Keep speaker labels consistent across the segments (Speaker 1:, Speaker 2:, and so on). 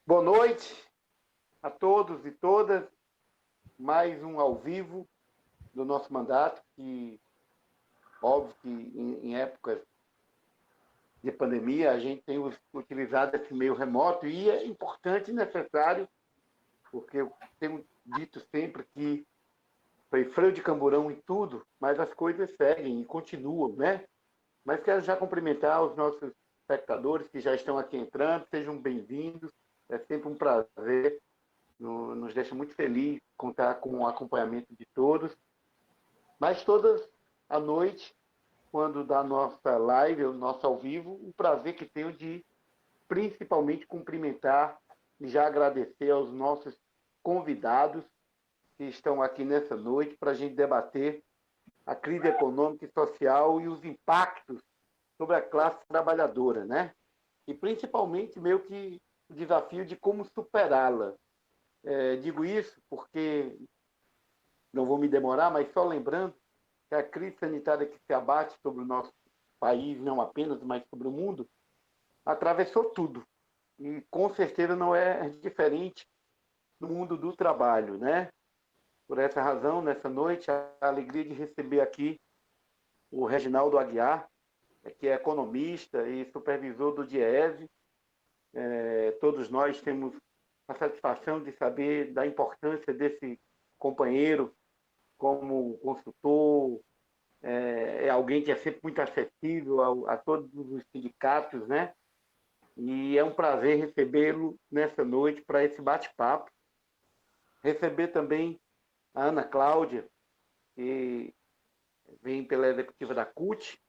Speaker 1: Boa noite a todos e todas. Mais um ao vivo do nosso mandato, que óbvio que em épocas de pandemia a gente tem utilizado esse meio remoto e é importante e necessário, porque eu tenho dito sempre que foi freio de camburão em tudo, mas as coisas seguem e continuam, né? Mas quero já cumprimentar os nossos espectadores que já estão aqui entrando, sejam bem-vindos, é sempre um prazer, nos deixa muito feliz contar com o acompanhamento de todos. Mas todas à noite, quando da nossa live, o nosso ao vivo, o prazer que tenho de principalmente cumprimentar e já agradecer aos nossos convidados que estão aqui nessa noite para a gente debater a crise econômica e social e os impactos sobre a classe trabalhadora, né? E principalmente meio que o desafio de como superá-la. Digo isso porque não vou me demorar, mas só lembrando que a crise sanitária que se abate sobre o nosso país, não apenas, mas sobre o mundo, atravessou tudo. E com certeza não é diferente no mundo do trabalho, né? Por essa razão, nessa noite, a alegria de receber aqui o Reginaldo Aguiar, que é economista e supervisor do DIEESE. Todos nós temos a satisfação de saber da importância desse companheiro como consultor, é alguém que é sempre muito acessível a todos os sindicatos, né? E é um prazer recebê-lo nessa noite para esse bate-papo. Receber também a Ana Cláudia, que vem pela executiva da CUT,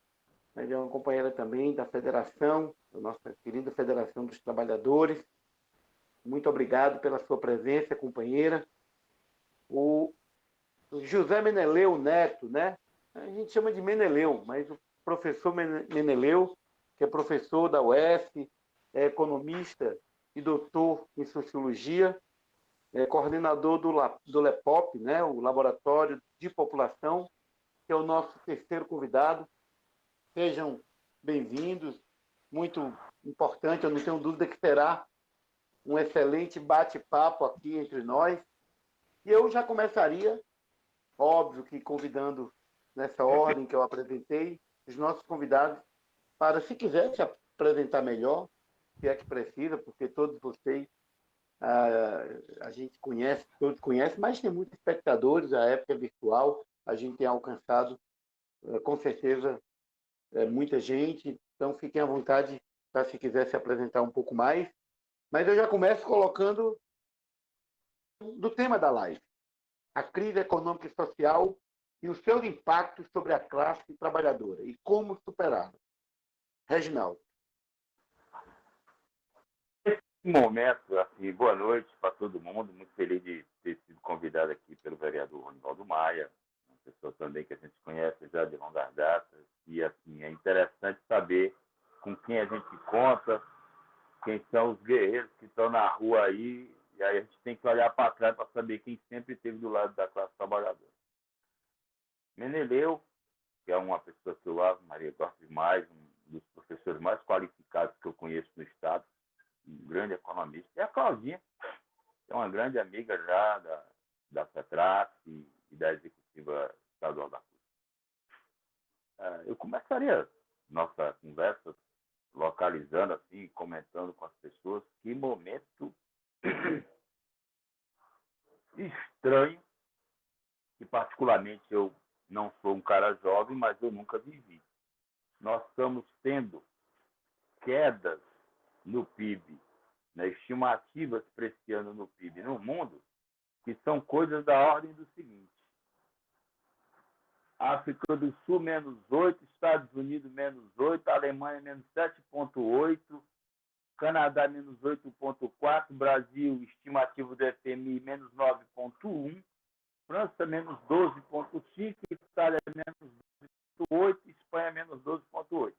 Speaker 1: mas é uma companheira também da Federação, da nossa querida Federação dos Trabalhadores. Muito obrigado pela sua presença, companheira. O José Meneleu Neto, né? A gente chama de Meneleu, mas o professor Meneleu, que é professor da UF, é economista e doutor em sociologia, é coordenador do LEPOP, né? O Laboratório de População, que é o nosso terceiro convidado. Sejam bem-vindos, muito importante, eu não tenho dúvida que será um excelente bate-papo aqui entre nós. E eu já começaria, óbvio que convidando nessa ordem que eu apresentei, os nossos convidados para, se quiser se apresentar melhor, se é que precisa, porque todos vocês a gente conhece, todos conhecem, mas tem muitos espectadores, a época é virtual, a gente tem alcançado, com certeza, muita gente, então fiquem à vontade para, se quiser se apresentar um pouco mais. Mas eu já começo colocando do tema da live, a crise econômica e social e os seus impactos sobre a classe trabalhadora e como superá-la. Reginaldo.
Speaker 2: Nesse momento, assim, boa noite para todo mundo, muito feliz de ter sido convidado aqui pelo vereador Ronivaldo Maia, uma pessoa também que a gente conhece já de longas datas, e assim, é interessante saber com quem a gente conta, quem são os guerreiros que estão na rua aí, e aí a gente tem que olhar para trás para saber quem sempre esteve do lado da classe trabalhadora. Meneleu, que é uma pessoa que eu amo, Maria, gosto demais, um dos professores mais qualificados que eu conheço no Estado, um grande economista, e a Claudinha, que é uma grande amiga já da FETRAC e da Executiva Estadual da CUT. Eu começaria nossa conversa localizando, assim, comentando com as pessoas que momento estranho, que particularmente eu não sou um cara jovem, mas eu nunca vivi. Nós estamos tendo quedas no PIB, né, estimativas para esse ano no PIB no mundo, que são coisas da ordem do seguinte: África do Sul, menos 8, Estados Unidos, menos 8, Alemanha, menos 7,8, Canadá, menos 8,4, Brasil, estimativo do FMI, menos 9,1, França, menos 12,5, Itália, menos 12,8, Espanha, menos 12,8.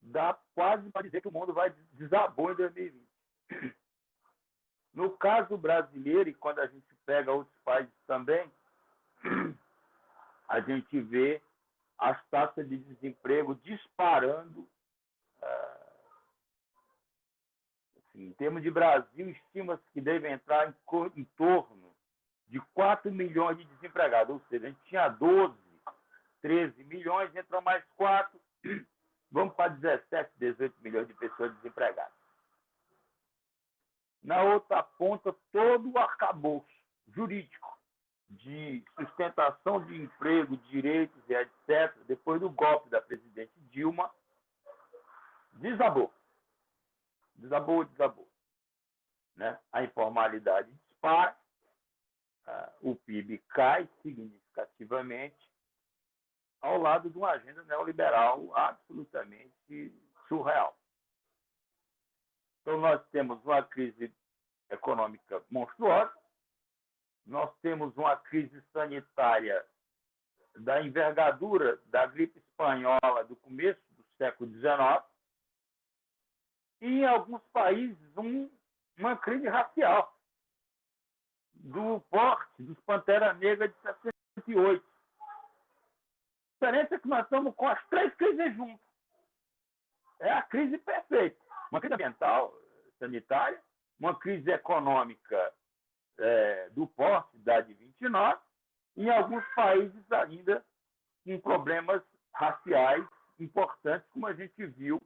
Speaker 2: Dá quase para dizer que o mundo vai desabar em 2020. No caso brasileiro, e quando a gente pega outros países também, a gente vê as taxas de desemprego disparando Em termos de Brasil, estima-se que deve entrar em torno de 4 milhões de desempregados, ou seja, a gente tinha 12, 13 milhões, entrou mais 4, vamos para 17, 18 milhões de pessoas desempregadas. Na outra ponta, todo o arcabouço jurídico de sustentação de emprego, direitos e etc., depois do golpe da presidente Dilma, desabou. Desabou. Né? A informalidade dispara, o PIB cai significativamente, ao lado de uma agenda neoliberal absolutamente surreal. Então, nós temos uma crise econômica monstruosa, nós temos uma crise sanitária da envergadura da gripe espanhola do começo do século XIX, e, em alguns países, uma crise racial, do porte dos Pantera Negra de 68. A diferença é que nós estamos com as 3 crises juntas. É a crise perfeita. Uma crise ambiental, sanitária, uma crise econômica do porte da de 29, e em alguns países ainda com problemas raciais importantes, como a gente viu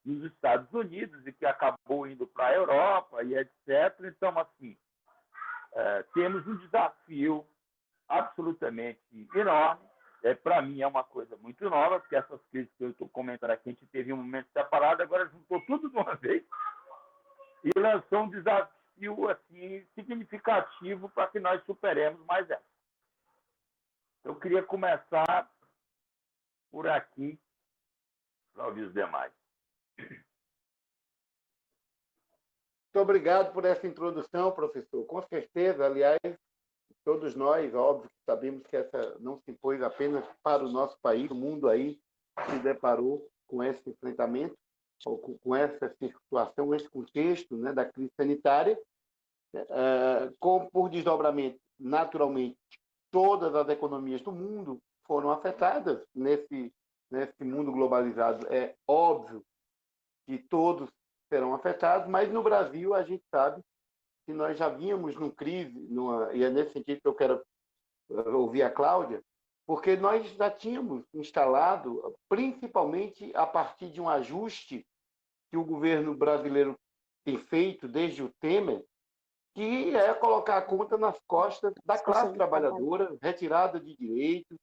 Speaker 2: nos Estados Unidos, e que acabou indo para a Europa e etc. Então, assim, temos um desafio absolutamente enorme. Para mim, é uma coisa muito nova, porque essas crises que eu estou comentando aqui, a gente teve um momento separado, agora juntou tudo de uma vez e lançou um desafio assim, significativo para que nós superemos mais essa. Eu queria começar por aqui, para ouvir os demais.
Speaker 1: Muito obrigado por essa introdução, professor. Com certeza, aliás, todos nós, óbvio, sabemos que essa não se impôs apenas para o nosso país, o mundo aí se deparou com esse enfrentamento, com essa situação, esse contexto, né, da crise sanitária, por desdobramento, naturalmente, todas as economias do mundo foram afetadas nesse mundo globalizado. É óbvio que todos serão afetados, mas no Brasil a gente sabe que nós já vínhamos numa crise, e é nesse sentido que eu quero ouvir a Cláudia, porque nós já tínhamos instalado, principalmente a partir de um ajuste que o governo brasileiro tem feito desde o Temer, que é colocar a conta nas costas da classe trabalhadora, retirada de direitos.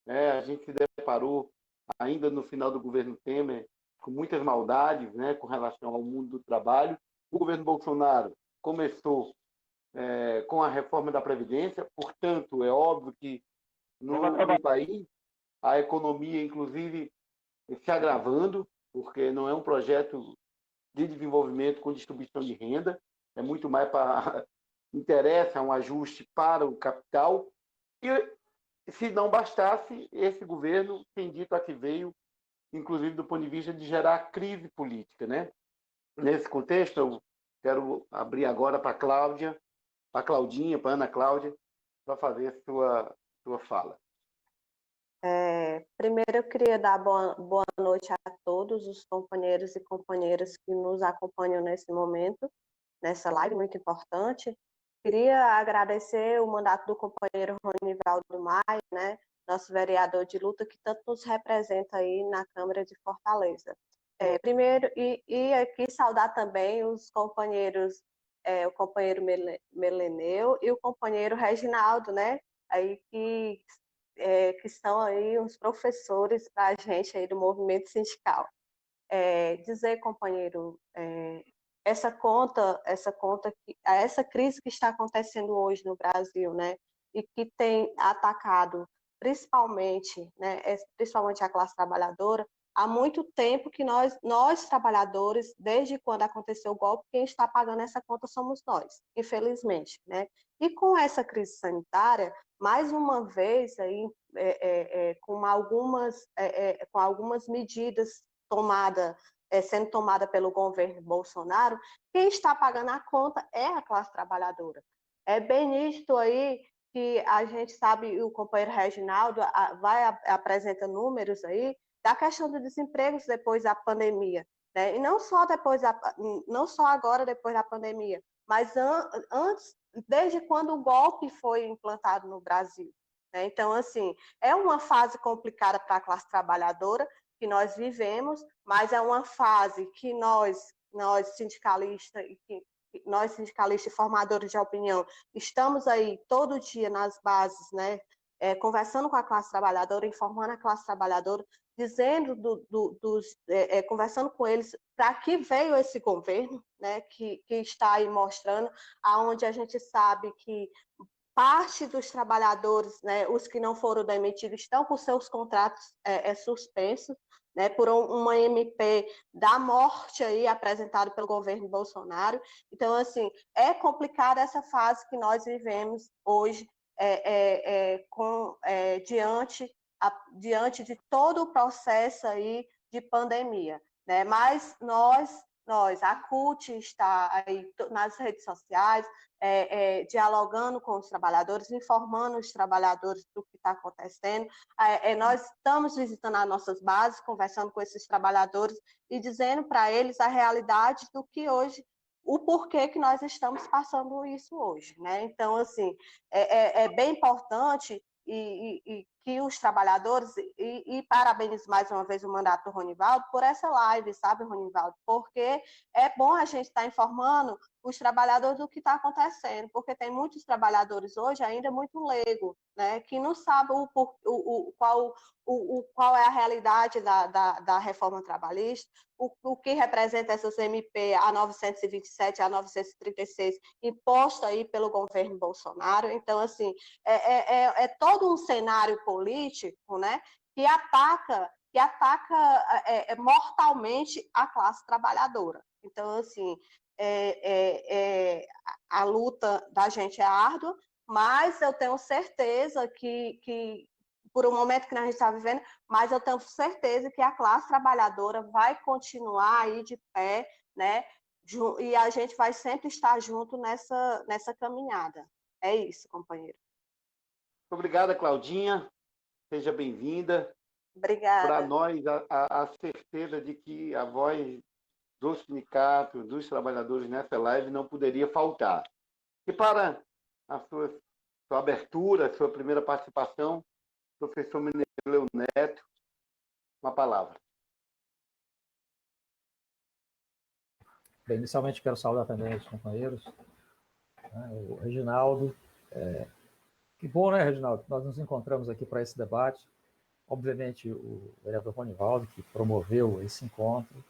Speaker 1: A gente se deparou, ainda no final do governo Temer, com muitas maldades, né, com relação ao mundo do trabalho. O governo Bolsonaro começou com a reforma da Previdência, portanto, é óbvio que no país a economia, inclusive, se agravando, porque não é um projeto de desenvolvimento com distribuição de renda, é muito mais para interessa um ajuste para o capital. E, se não bastasse, esse governo tem dito a que veio, inclusive do ponto de vista de gerar crise política, né? Nesse contexto, eu quero abrir agora para a Cláudia, para a Claudinha, para a Ana Cláudia, para fazer a sua fala.
Speaker 3: Primeiro, eu queria dar boa noite a todos os companheiros e companheiras que nos acompanham nesse momento, nessa live muito importante. Queria agradecer o mandato do companheiro Ronivaldo Maia, né, nosso vereador de luta, que tanto nos representa aí na Câmara de Fortaleza. Primeiro, e aqui saudar também os companheiros, o companheiro Meleneu e o companheiro Reginaldo, né, aí que são aí uns professores para a gente aí do movimento sindical. Dizer, companheiro, essa crise que está acontecendo hoje no Brasil, né, e que tem atacado principalmente, né, principalmente a classe trabalhadora, há muito tempo que nós trabalhadores, desde quando aconteceu o golpe, quem está pagando essa conta somos nós, infelizmente, né? E com essa crise sanitária, mais uma vez aí, com algumas medidas sendo tomada pelo governo Bolsonaro, quem está pagando a conta é a classe trabalhadora. É bem nítido aí que a gente sabe, o companheiro Reginaldo apresenta números aí da questão do desemprego depois da pandemia, né? E não só agora, depois da pandemia, mas antes, desde quando o golpe foi implantado no Brasil, né? Então, assim, é uma fase complicada para a classe trabalhadora que nós vivemos, mas é uma fase que nós sindicalistas e formadores de opinião, estamos aí todo dia nas bases, né, conversando com a classe trabalhadora, informando a classe trabalhadora, dizendo conversando com eles para que veio esse governo, né, que está aí mostrando, aonde a gente sabe que parte dos trabalhadores, né, os que não foram demitidos, estão com seus contratos suspensos, né, por uma MP da morte aí apresentado pelo governo Bolsonaro. Então, assim, é complicada essa fase que nós vivemos hoje diante de todo o processo aí de pandemia, né? Mas a CUT está aí nas redes sociais, dialogando com os trabalhadores, informando os trabalhadores do que está acontecendo. Nós estamos visitando as nossas bases, conversando com esses trabalhadores e dizendo para eles a realidade do que hoje, o porquê que nós estamos passando isso hoje, né? Então, assim, é bem importante e que os trabalhadores, e parabenizo mais uma vez o mandato do Ronivaldo por essa live, sabe, Ronivaldo? Porque é bom a gente estar informando os trabalhadores do que está acontecendo, porque tem muitos trabalhadores hoje ainda muito leigo, né, que não sabem qual é a realidade da reforma trabalhista, o que representa essas MP, a 927 a 936, imposta aí pelo governo Bolsonaro. Então, assim, é todo um cenário político, né, que ataca mortalmente a classe trabalhadora. Então, assim, a luta da gente é árdua, mas eu tenho certeza que por um momento que a gente está vivendo, mas eu tenho certeza que a classe trabalhadora vai continuar aí de pé, né? E a gente vai sempre estar junto nessa caminhada. É isso, companheiro.
Speaker 1: Obrigada, Claudinha. Seja bem-vinda.
Speaker 3: Obrigada.
Speaker 1: Para nós, a certeza de que a voz dos sindicatos, dos trabalhadores nessa live não poderia faltar. E para a sua abertura, a sua primeira participação, professor Meneleu Neto, uma palavra.
Speaker 4: Bem, inicialmente quero saudar também os companheiros, né, o Reginaldo. Que bom, né, Reginaldo? Nós nos encontramos aqui para esse debate. Obviamente, o vereador Ronivaldo, que promoveu esse encontro,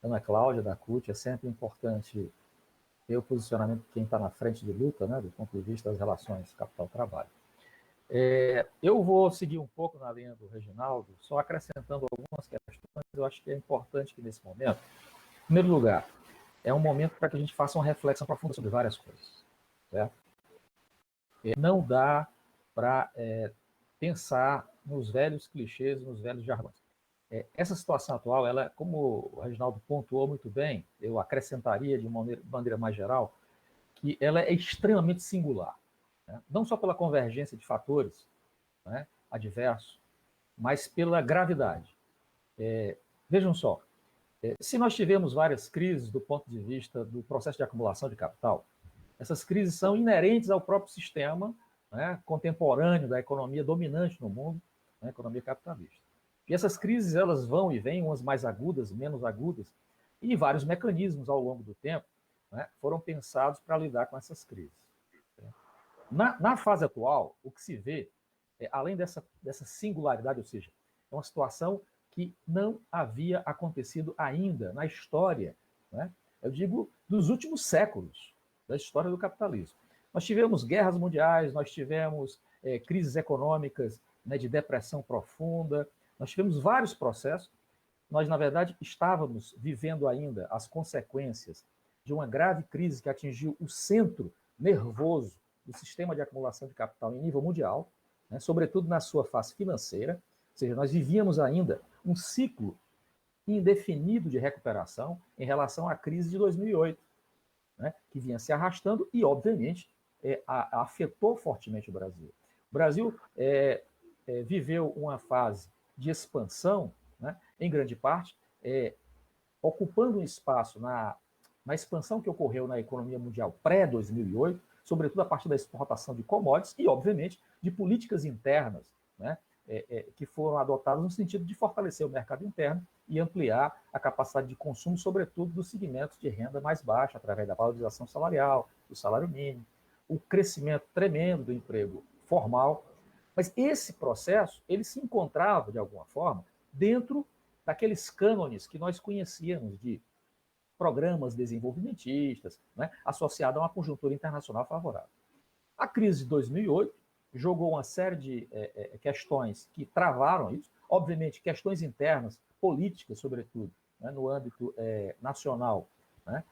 Speaker 4: Ana Cláudia, da CUT, é sempre importante ter o posicionamento de quem está na frente de luta, né, do ponto de vista das relações capital-trabalho. Eu vou seguir um pouco na linha do Reginaldo, só acrescentando algumas questões. Eu acho que é importante que, nesse momento, em primeiro lugar, é um momento para que a gente faça uma reflexão profunda sobre várias coisas. Certo? Não dá para pensar nos velhos clichês, nos velhos jargões. Essa situação atual, ela, como o Reginaldo pontuou muito bem, eu acrescentaria de maneira mais geral, que ela é extremamente singular. Né? Não só pela convergência de fatores, né, adversos, mas pela gravidade. Vejam só, se nós tivemos várias crises do ponto de vista do processo de acumulação de capital, essas crises são inerentes ao próprio sistema, né, contemporâneo da economia dominante no mundo, né, economia capitalista. E essas crises, elas vão e vêm, umas mais agudas, menos agudas, e vários mecanismos ao longo do tempo, né, foram pensados para lidar com essas crises. Na fase atual, o que se vê, além dessa singularidade, ou seja, é uma situação que não havia acontecido ainda na história, né, eu digo, dos últimos séculos da história do capitalismo. Nós tivemos guerras mundiais, nós tivemos crises econômicas, né, de depressão profunda, nós tivemos vários processos. Nós, na verdade, estávamos vivendo ainda as consequências de uma grave crise que atingiu o centro nervoso do sistema de acumulação de capital em nível mundial, né, sobretudo na sua face financeira, ou seja, nós vivíamos ainda um ciclo indefinido de recuperação em relação à crise de 2008, né, que vinha se arrastando e, obviamente, afetou fortemente o Brasil. O Brasil viveu uma fase de expansão, né, em grande parte, ocupando um espaço na expansão que ocorreu na economia mundial pré-2008, sobretudo a partir da exportação de commodities e, obviamente, de políticas internas, né, que foram adotadas no sentido de fortalecer o mercado interno e ampliar a capacidade de consumo, sobretudo dos segmentos de renda mais baixa, através da valorização salarial, do salário mínimo, o crescimento tremendo do emprego formal. Mas esse processo, ele se encontrava, de alguma forma, dentro daqueles cânones que nós conhecíamos de programas desenvolvimentistas, né, associado a uma conjuntura internacional favorável. A crise de 2008 jogou uma série de questões que travaram isso, obviamente questões internas, políticas, sobretudo, né, no âmbito nacional, né,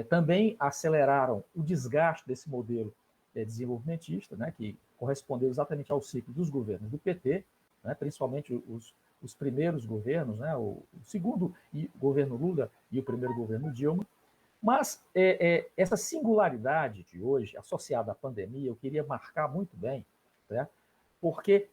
Speaker 4: também aceleraram o desgaste desse modelo desenvolvimentista, né, que correspondeu exatamente ao ciclo dos governos do PT, né, principalmente os primeiros governos, né, o segundo governo Lula e o primeiro governo Dilma. Mas essa singularidade de hoje, associada à pandemia, eu queria marcar muito bem, né, porque,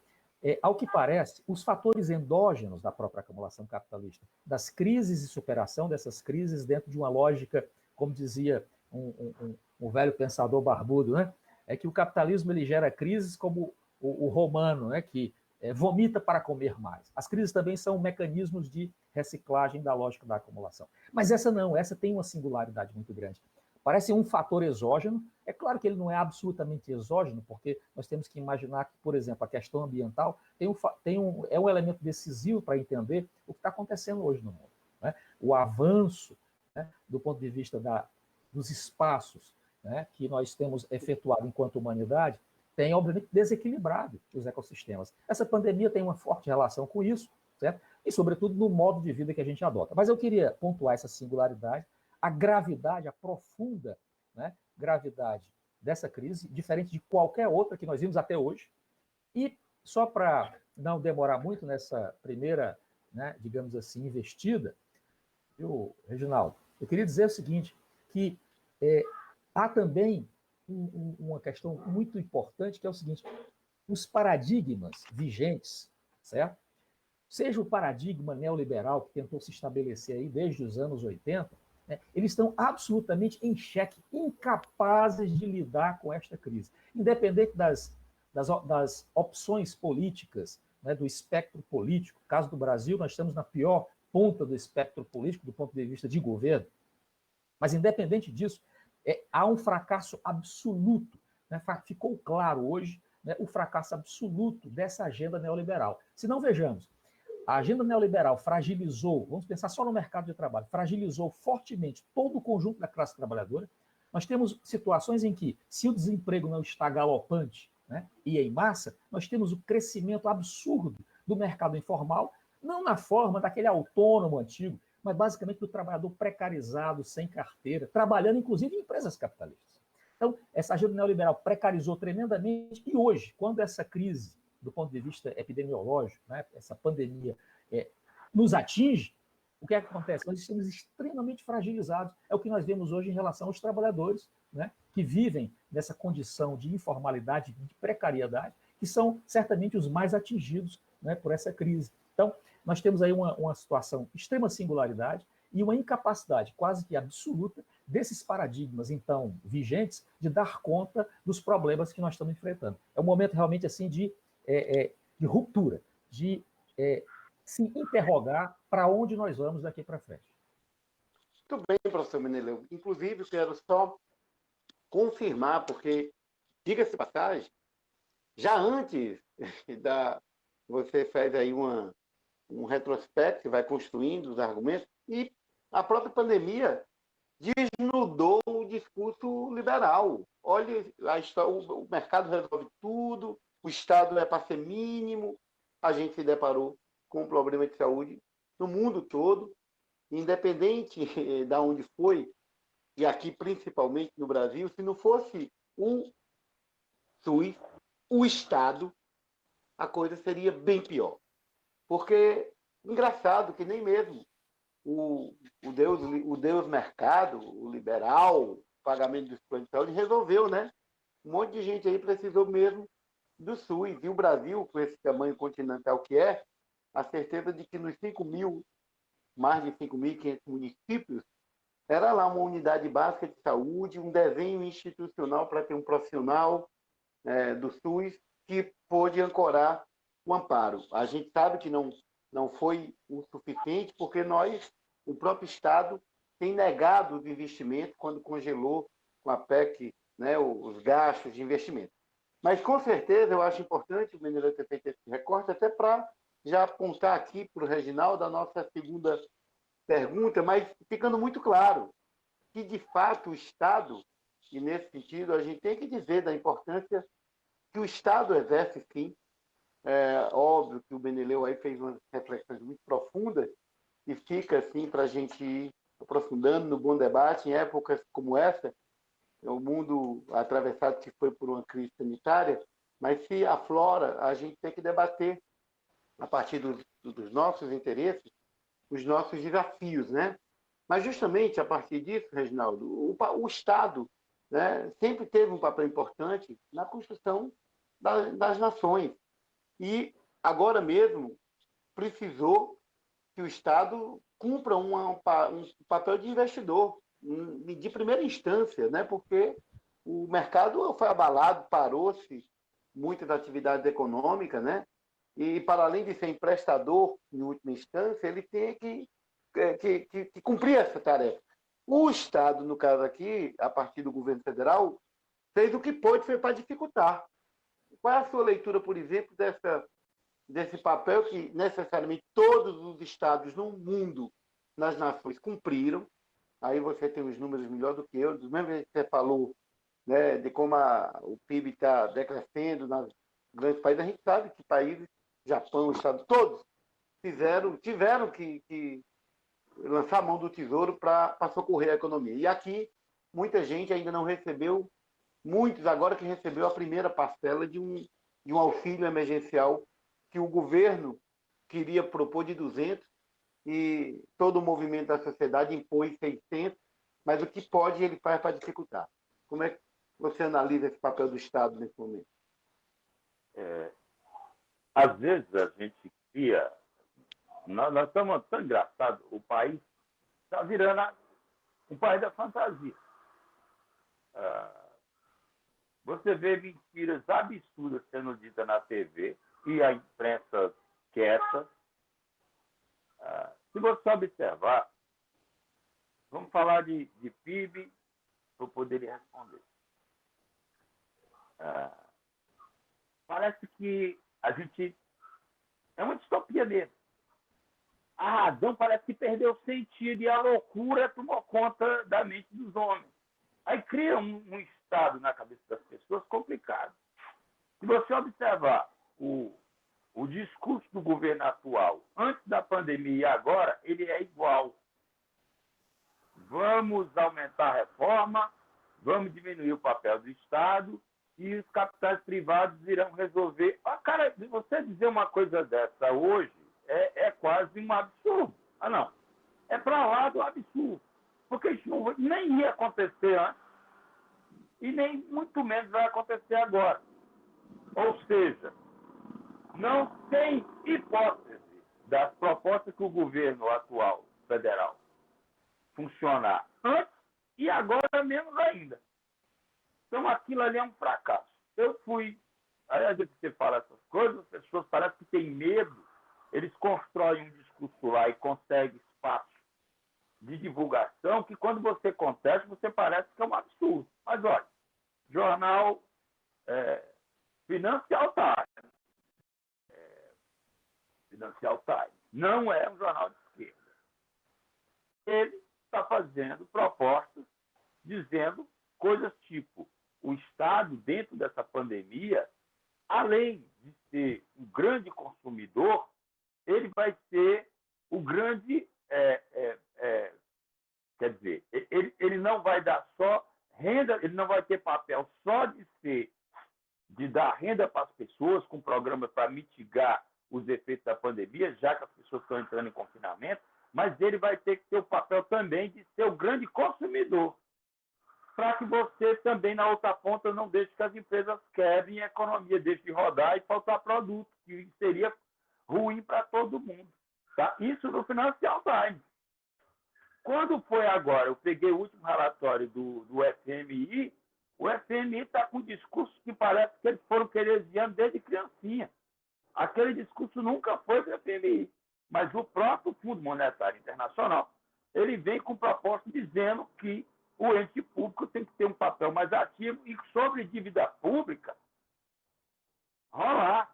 Speaker 4: ao que parece, os fatores endógenos da própria acumulação capitalista, das crises e superação dessas crises dentro de uma lógica, como dizia um velho pensador barbudo, né, é que o capitalismo ele gera crises como o romano, né, que vomita para comer mais. As crises também são mecanismos de reciclagem da lógica da acumulação. Mas essa não, essa tem uma singularidade muito grande. Parece um fator exógeno, é claro que ele não é absolutamente exógeno, porque nós temos que imaginar que, por exemplo, a questão ambiental é um elemento decisivo para entender o que está acontecendo hoje no mundo, né? O avanço, né, do ponto de vista dos espaços, né, que nós temos efetuado enquanto humanidade, tem, obviamente, desequilibrado os ecossistemas. Essa pandemia tem uma forte relação com isso, certo? E, sobretudo, no modo de vida que a gente adota. Mas eu queria pontuar essa singularidade, a gravidade, a profunda, né, gravidade dessa crise, diferente de qualquer outra que nós vimos até hoje. E, só para não demorar muito nessa primeira, né, digamos assim, investida, viu, Reginaldo, eu queria dizer o seguinte, que há também uma questão muito importante, que é o seguinte: os paradigmas vigentes, certo? Seja o paradigma neoliberal que tentou se estabelecer aí desde os anos 80, né, eles estão absolutamente em xeque, incapazes de lidar com esta crise. Independente das opções políticas, né, do espectro político, no caso do Brasil, nós estamos na pior ponta do espectro político do ponto de vista de governo, mas independente disso, há um fracasso absoluto, né? Ficou claro hoje, né, o fracasso absoluto dessa agenda neoliberal. Se não, vejamos, a agenda neoliberal fragilizou, vamos pensar só no mercado de trabalho, fragilizou fortemente todo o conjunto da classe trabalhadora. Nós temos situações em que, se o desemprego não está galopante, né, e em massa, nós temos o crescimento absurdo do mercado informal, não na forma daquele autônomo antigo, mas basicamente do trabalhador precarizado, sem carteira, trabalhando inclusive em empresas capitalistas. Então, essa agenda neoliberal precarizou tremendamente, e hoje, quando essa crise, do ponto de vista epidemiológico, né, essa pandemia nos atinge, o que é que acontece? Nós estamos extremamente fragilizados. É o que nós vemos hoje em relação aos trabalhadores, né, que vivem nessa condição de informalidade, de precariedade, que são certamente os mais atingidos, né, por essa crise. Então, nós temos aí uma situação de extrema singularidade e uma incapacidade quase que absoluta desses paradigmas, então, vigentes, de dar conta dos problemas que nós estamos enfrentando. É um momento realmente assim de ruptura, de se interrogar para onde nós vamos daqui para frente.
Speaker 1: Muito bem, professor Meneleu. Inclusive, quero só confirmar, porque, diga-se passagem, já antes você fez aí um retrospecto, vai construindo os argumentos, e a própria pandemia desnudou o discurso liberal. Olha, o mercado resolve tudo, o Estado é para ser mínimo. A gente se deparou com um problema de saúde no mundo todo, independente de onde foi, e aqui principalmente no Brasil, se não fosse o SUS, o Estado, a coisa seria bem pior. Porque, engraçado que nem mesmo o Deus mercado, o liberal, o pagamento dos planos de saúde, resolveu, né? Um monte de gente aí precisou mesmo do SUS. E o Brasil, com esse tamanho continental que é, a certeza de que nos 5 mil mais de 5.500 municípios, era lá uma unidade básica de saúde, um desenho institucional para ter um profissional do SUS que pôde ancorar o amparo. A gente sabe que não foi o suficiente, porque o próprio Estado, tem negado os investimentos quando congelou com a PEC, né, os gastos de investimento. Mas, com certeza, eu acho importante o Benedito ter feito esse recorte, até para já apontar aqui para o Reginaldo a nossa segunda pergunta, mas ficando muito claro que, de fato, o Estado, e nesse sentido, a gente tem que dizer da importância que o Estado exerce, sim. É óbvio que o Beneleu aí fez umas reflexões muito profundas e fica, assim, para a gente ir aprofundando no bom debate em épocas como essa, o mundo atravessado que foi por uma crise sanitária, mas se aflora, a gente tem que debater, a partir dos nossos interesses, os nossos desafios, né? Mas justamente a partir disso, Reginaldo, o Estado, né, sempre teve um papel importante na construção das nações. E agora mesmo precisou que o Estado cumpra um papel de investidor, de primeira instância, né? Porque o mercado foi abalado, parou-se muitas atividades econômicas, né? E, para além de ser emprestador, em última instância, ele tem que cumprir essa tarefa. O Estado, no caso aqui, a partir do governo federal, fez o que pôde para dificultar. Qual é a sua leitura, por exemplo, desse papel que necessariamente todos os estados no mundo, nas nações, cumpriram? Aí você tem os números melhor do que eu, do mesmo jeito que você falou, né, de como o PIB está decrescendo nos grandes países. A gente sabe que países, Japão, Estados, todos tiveram que lançar a mão do tesouro para socorrer a economia. E aqui, muita gente ainda não recebeu, muitos agora que recebeu a primeira parcela de um auxílio emergencial que o governo queria propor de 200 e todo o movimento da sociedade impôs 600, mas o que pode ele faz para dificultar. Como é que você analisa esse papel do Estado nesse momento?
Speaker 2: Às vezes a gente cria... Nós estamos tão engraçados, o país está virando um país da fantasia. Você vê mentiras absurdas sendo ditas na TV e a imprensa quieta. Se você observar, vamos falar de PIB, eu poderia responder. Parece que a gente... É uma distopia mesmo. A razão parece que perdeu o sentido e a loucura tomou conta da mente dos homens. Aí cria um estado na cabeça das pessoas complicado. Se você observar o discurso do governo atual, antes da pandemia e agora, ele é igual. Vamos aumentar a reforma, vamos diminuir o papel do Estado e os capitais privados irão resolver. Cara, se você dizer uma coisa dessa hoje, é quase um absurdo. Não. É para lá do absurdo. Porque isso nem ia acontecer antes e nem muito menos vai acontecer agora. Ou seja, não tem hipótese das propostas que o governo atual, federal, funcionar antes e agora menos ainda. Então, aquilo ali é um fracasso. Eu fui... Aí, às vezes, você fala essas coisas, as pessoas parecem que têm medo, eles constroem um discurso lá e conseguem espaço de divulgação que, quando você contesta, você parece que é um absurdo. Mas, olha, jornal Financial Times. Financial Times não é um jornal de esquerda. Ele está fazendo propostas dizendo coisas tipo: o Estado, dentro dessa pandemia, além de ser um grande consumidor, ele vai ser o grande... quer dizer, ele não vai dar só renda, ele não vai ter papel só de dar renda para as pessoas, com programas para mitigar os efeitos da pandemia, já que as pessoas estão entrando em confinamento, mas ele vai ter que ter o papel também de ser o grande consumidor, para que você também, na outra ponta, não deixe que as empresas quebrem e a economia deixe de rodar e faltar produto, que seria ruim para todo mundo. Tá? Isso no Financial Times. Quando foi agora, eu peguei o último relatório do FMI, o FMI está com um discurso que parece que eles foram keynesianos desde criancinha. Aquele discurso nunca foi do FMI, mas o próprio Fundo Monetário Internacional, ele vem com proposta dizendo que o ente público tem que ter um papel mais ativo e sobre dívida pública, rolar,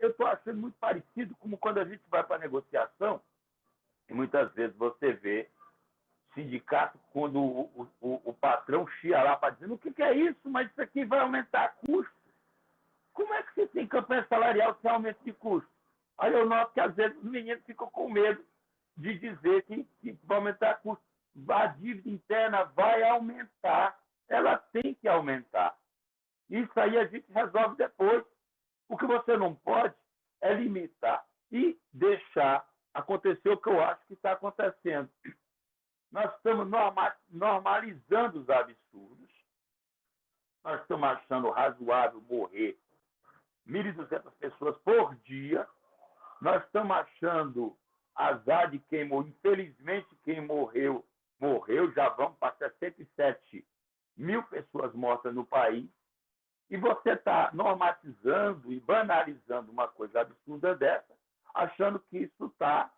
Speaker 2: eu estou achando muito parecido como quando a gente vai para a negociação, e muitas vezes você vê sindicato quando o patrão chia lá para dizer o que é isso, mas isso aqui vai aumentar custo. Como é que você tem campanha salarial sem aumento de custo? Aí eu noto que às vezes os meninos ficam com medo de dizer que vai aumentar custo. A dívida interna vai aumentar, ela tem que aumentar. Isso aí a gente resolve depois. O que você não pode é limitar e deixar acontecer o que eu acho que está acontecendo. Nós estamos normalizando os absurdos. Nós estamos achando razoável morrer 1.200 pessoas por dia. Nós estamos achando azar de quem morreu. Infelizmente, quem morreu. Já vamos para 67 mil pessoas mortas no país. E você está normatizando e banalizando uma coisa absurda dessa, achando que isso está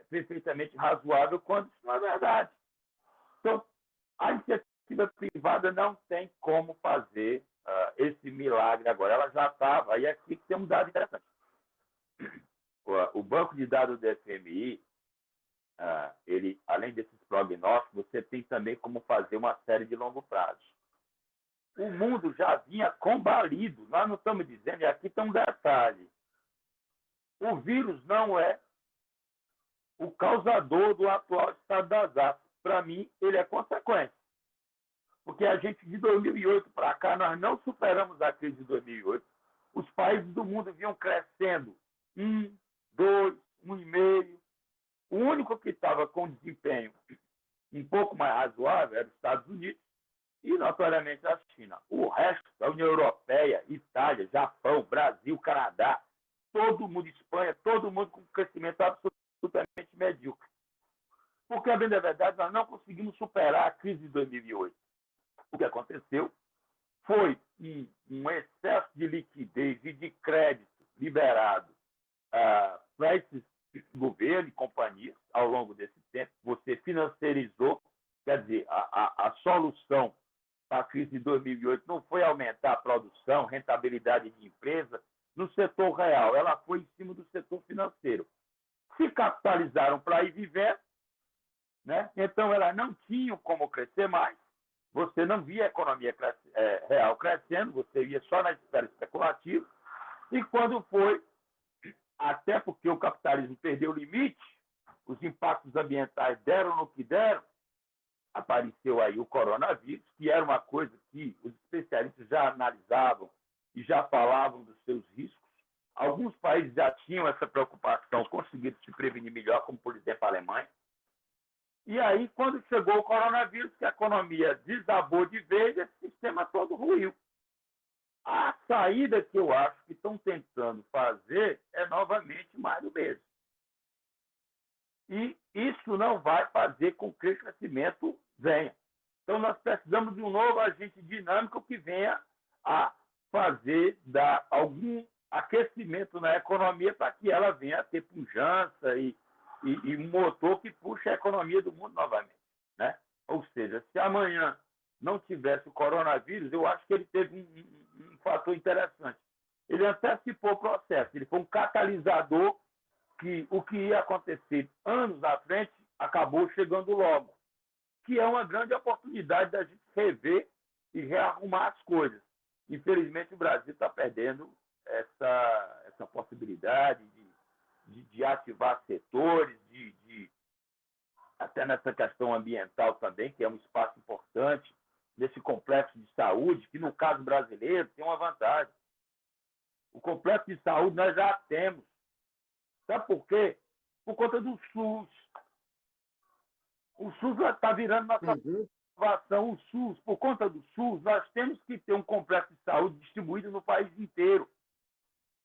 Speaker 2: perfeitamente razoável, quando isso não é verdade. Então, a iniciativa privada não tem como fazer esse milagre agora. Ela já estava, e aqui tem um dado interessante. O banco de dados do FMI, ele, além desses prognósticos, você tem também como fazer uma série de longo prazo. O mundo já vinha combalido. Nós não estamos dizendo, e aqui tem um detalhe. O vírus não é o causador do atual estado das artes. Para mim, ele é consequência. Porque a gente, de 2008 para cá, nós não superamos a crise de 2008. Os países do mundo vinham crescendo 1, 2, 1,5. O único que estava com desempenho um pouco mais razoável era os Estados Unidos e, notoriamente, a China. O resto, a União Europeia, Itália, Japão, Brasil, Canadá, todo mundo, Espanha, todo mundo com crescimento absolutamente medíocre. Porque, a bem da verdade, nós não conseguimos superar a crise de 2008. O que aconteceu foi um excesso de liquidez e de crédito liberado para esses governos e companhias ao longo desse tempo. Você financiarizou, quer dizer, a solução para a crise de 2008 não foi aumentar a produção, rentabilidade de empresa no setor real, ela foi em cima do setor financeiro. Se capitalizaram para ir vivendo, né? Então elas não tinham como crescer mais, você não via a economia real crescendo, você via só na esfera especulativa, e quando foi, até porque o capitalismo perdeu o limite, os impactos ambientais deram no que deram, apareceu aí o coronavírus, que era uma coisa que os especialistas já analisavam e já falavam dos seus riscos. Alguns países já tinham essa preocupação, conseguiram se prevenir melhor, como, por exemplo, a Alemanha. E aí, quando chegou o coronavírus, que a economia desabou de vez, esse sistema todo ruiu. A saída que eu acho que estão tentando fazer é novamente mais do mesmo. E isso não vai fazer com que o crescimento venha. Então, nós precisamos de um novo agente dinâmico que venha a dar algum aquecimento na economia para que ela venha a ter pujança e um motor que puxe a economia do mundo novamente, né? Ou seja, se amanhã não tivesse o coronavírus, eu acho que ele teve um fator interessante. Ele antecipou o processo, ele foi um catalisador que o que ia acontecer anos à frente acabou chegando logo, que é uma grande oportunidade da gente rever e rearrumar as coisas. Infelizmente, o Brasil está perdendo essa possibilidade de ativar setores, até nessa questão ambiental também, que é um espaço importante, nesse complexo de saúde, que no caso brasileiro tem uma vantagem. O complexo de saúde nós já temos. Sabe por quê? Por conta do SUS. O SUS está virando nossa salvação. O SUS, por conta do SUS, nós temos que ter um complexo de saúde distribuído no país inteiro,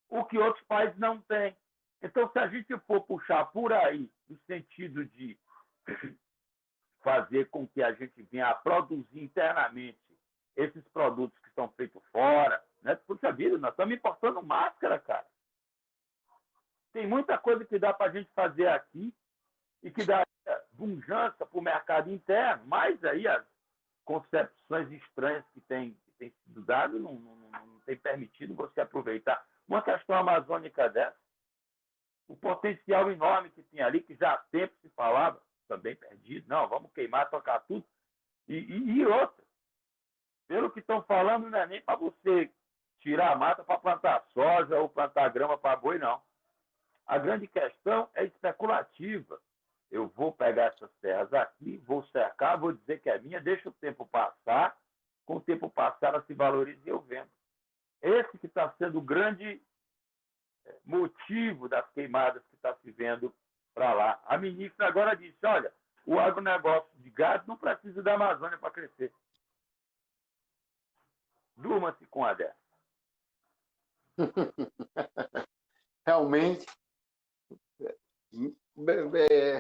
Speaker 2: o que outros países não têm. Então, se a gente for puxar por aí, no sentido de fazer com que a gente venha a produzir internamente esses produtos que são feitos fora, né? Puxa vida, nós estamos importando máscara, cara. Tem muita coisa que dá para a gente fazer aqui e que dá bunjança para o mercado interno, mas aí as concepções estranhas que têm sido dadas não tem permitido você aproveitar uma questão amazônica dessa, o potencial enorme que tem ali, que já há tempo se falava, também perdido, não, vamos queimar, tocar tudo, e outra, pelo que estão falando, não é nem para você tirar a mata para plantar soja ou plantar grama para boi, não. A grande questão é especulativa. Eu vou pegar essas terras aqui, vou cercar, vou dizer que é minha, deixa o tempo passar, com o tempo passar ela se valoriza e eu vendo. Esse que está sendo o grande motivo das queimadas que está se vendo para lá. A ministra agora disse, olha, o agronegócio de gado não precisa da Amazônia para crescer. Durma-se com a dessa.
Speaker 1: Realmente,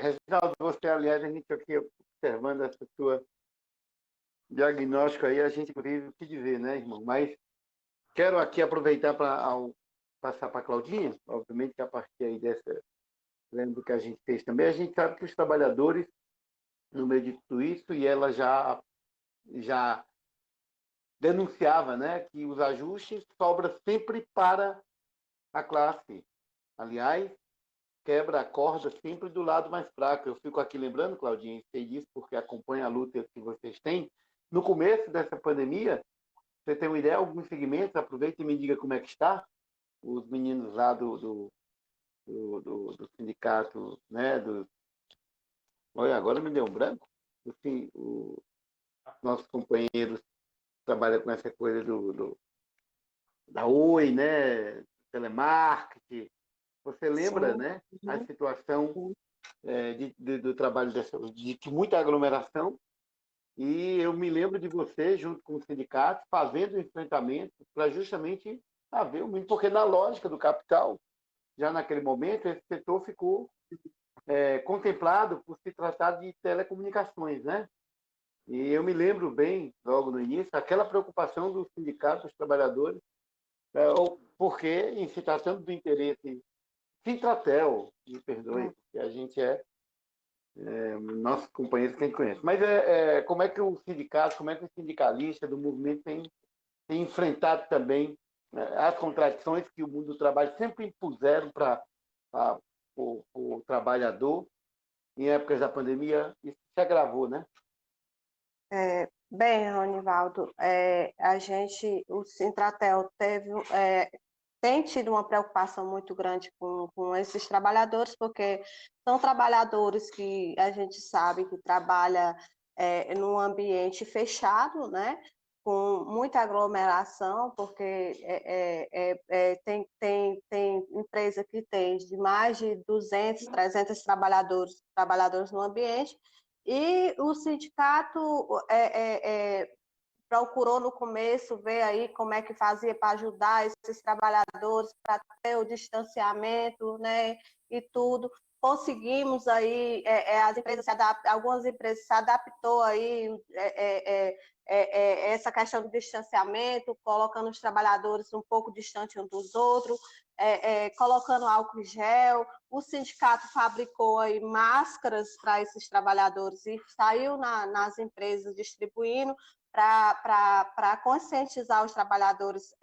Speaker 1: Reginaldo, você, aliás, a gente aqui observando essa sua diagnóstico aí, a gente vive o que dizer, né, irmão? Mas quero aqui aproveitar para passar para a Claudinha, obviamente que a partir aí dessa, lembro que a gente fez também, a gente sabe que os trabalhadores, no meio de tudo isso, e ela já denunciava, né, que os ajustes sobram sempre para a classe. Aliás, quebra a corda sempre do lado mais fraco. Eu fico aqui lembrando, Claudinha, sei disso porque acompanho a luta que vocês têm. No começo dessa pandemia, você tem uma ideia, alguns segmentos, aproveita e me diga como é que está, os meninos lá do sindicato, né, olha, agora me deu um branco, assim, os nossos companheiros trabalham com essa coisa da Oi, né, telemarketing. Você lembra,
Speaker 3: Sim.
Speaker 1: né, a situação do trabalho de muita aglomeração, e eu me lembro de você, junto com o sindicato, fazendo enfrentamento para justamente haver um mínimo, porque na lógica do capital, já naquele momento, esse setor ficou contemplado por se tratar de telecomunicações, né? E eu me lembro bem, logo no início, aquela preocupação do sindicato, dos trabalhadores, porque, em se tratando do interesse Sintratel, me perdoe, porque a gente nossos companheiros que a gente conhece. Mas como é que o sindicato, como é que o sindicalista do movimento tem enfrentado também as contradições que o mundo do trabalho sempre impuseram para o trabalhador em épocas da pandemia? Isso se agravou, né?
Speaker 3: Bem, Ronivaldo, o Sintratel tem tido uma preocupação muito grande com esses trabalhadores, porque são trabalhadores que a gente sabe que trabalham num ambiente fechado, né? Com muita aglomeração, porque tem empresa que tem de mais de 200, 300 trabalhadores no ambiente, e o sindicato procurou no começo ver aí como é que fazia para ajudar esses trabalhadores, para ter o distanciamento, né, e tudo. Conseguimos aí, algumas empresas se adaptou aí essa questão do distanciamento, colocando os trabalhadores um pouco distante uns dos outros, colocando álcool em gel. O sindicato fabricou aí máscaras para esses trabalhadores e saiu nas empresas distribuindo para conscientizar os trabalhadores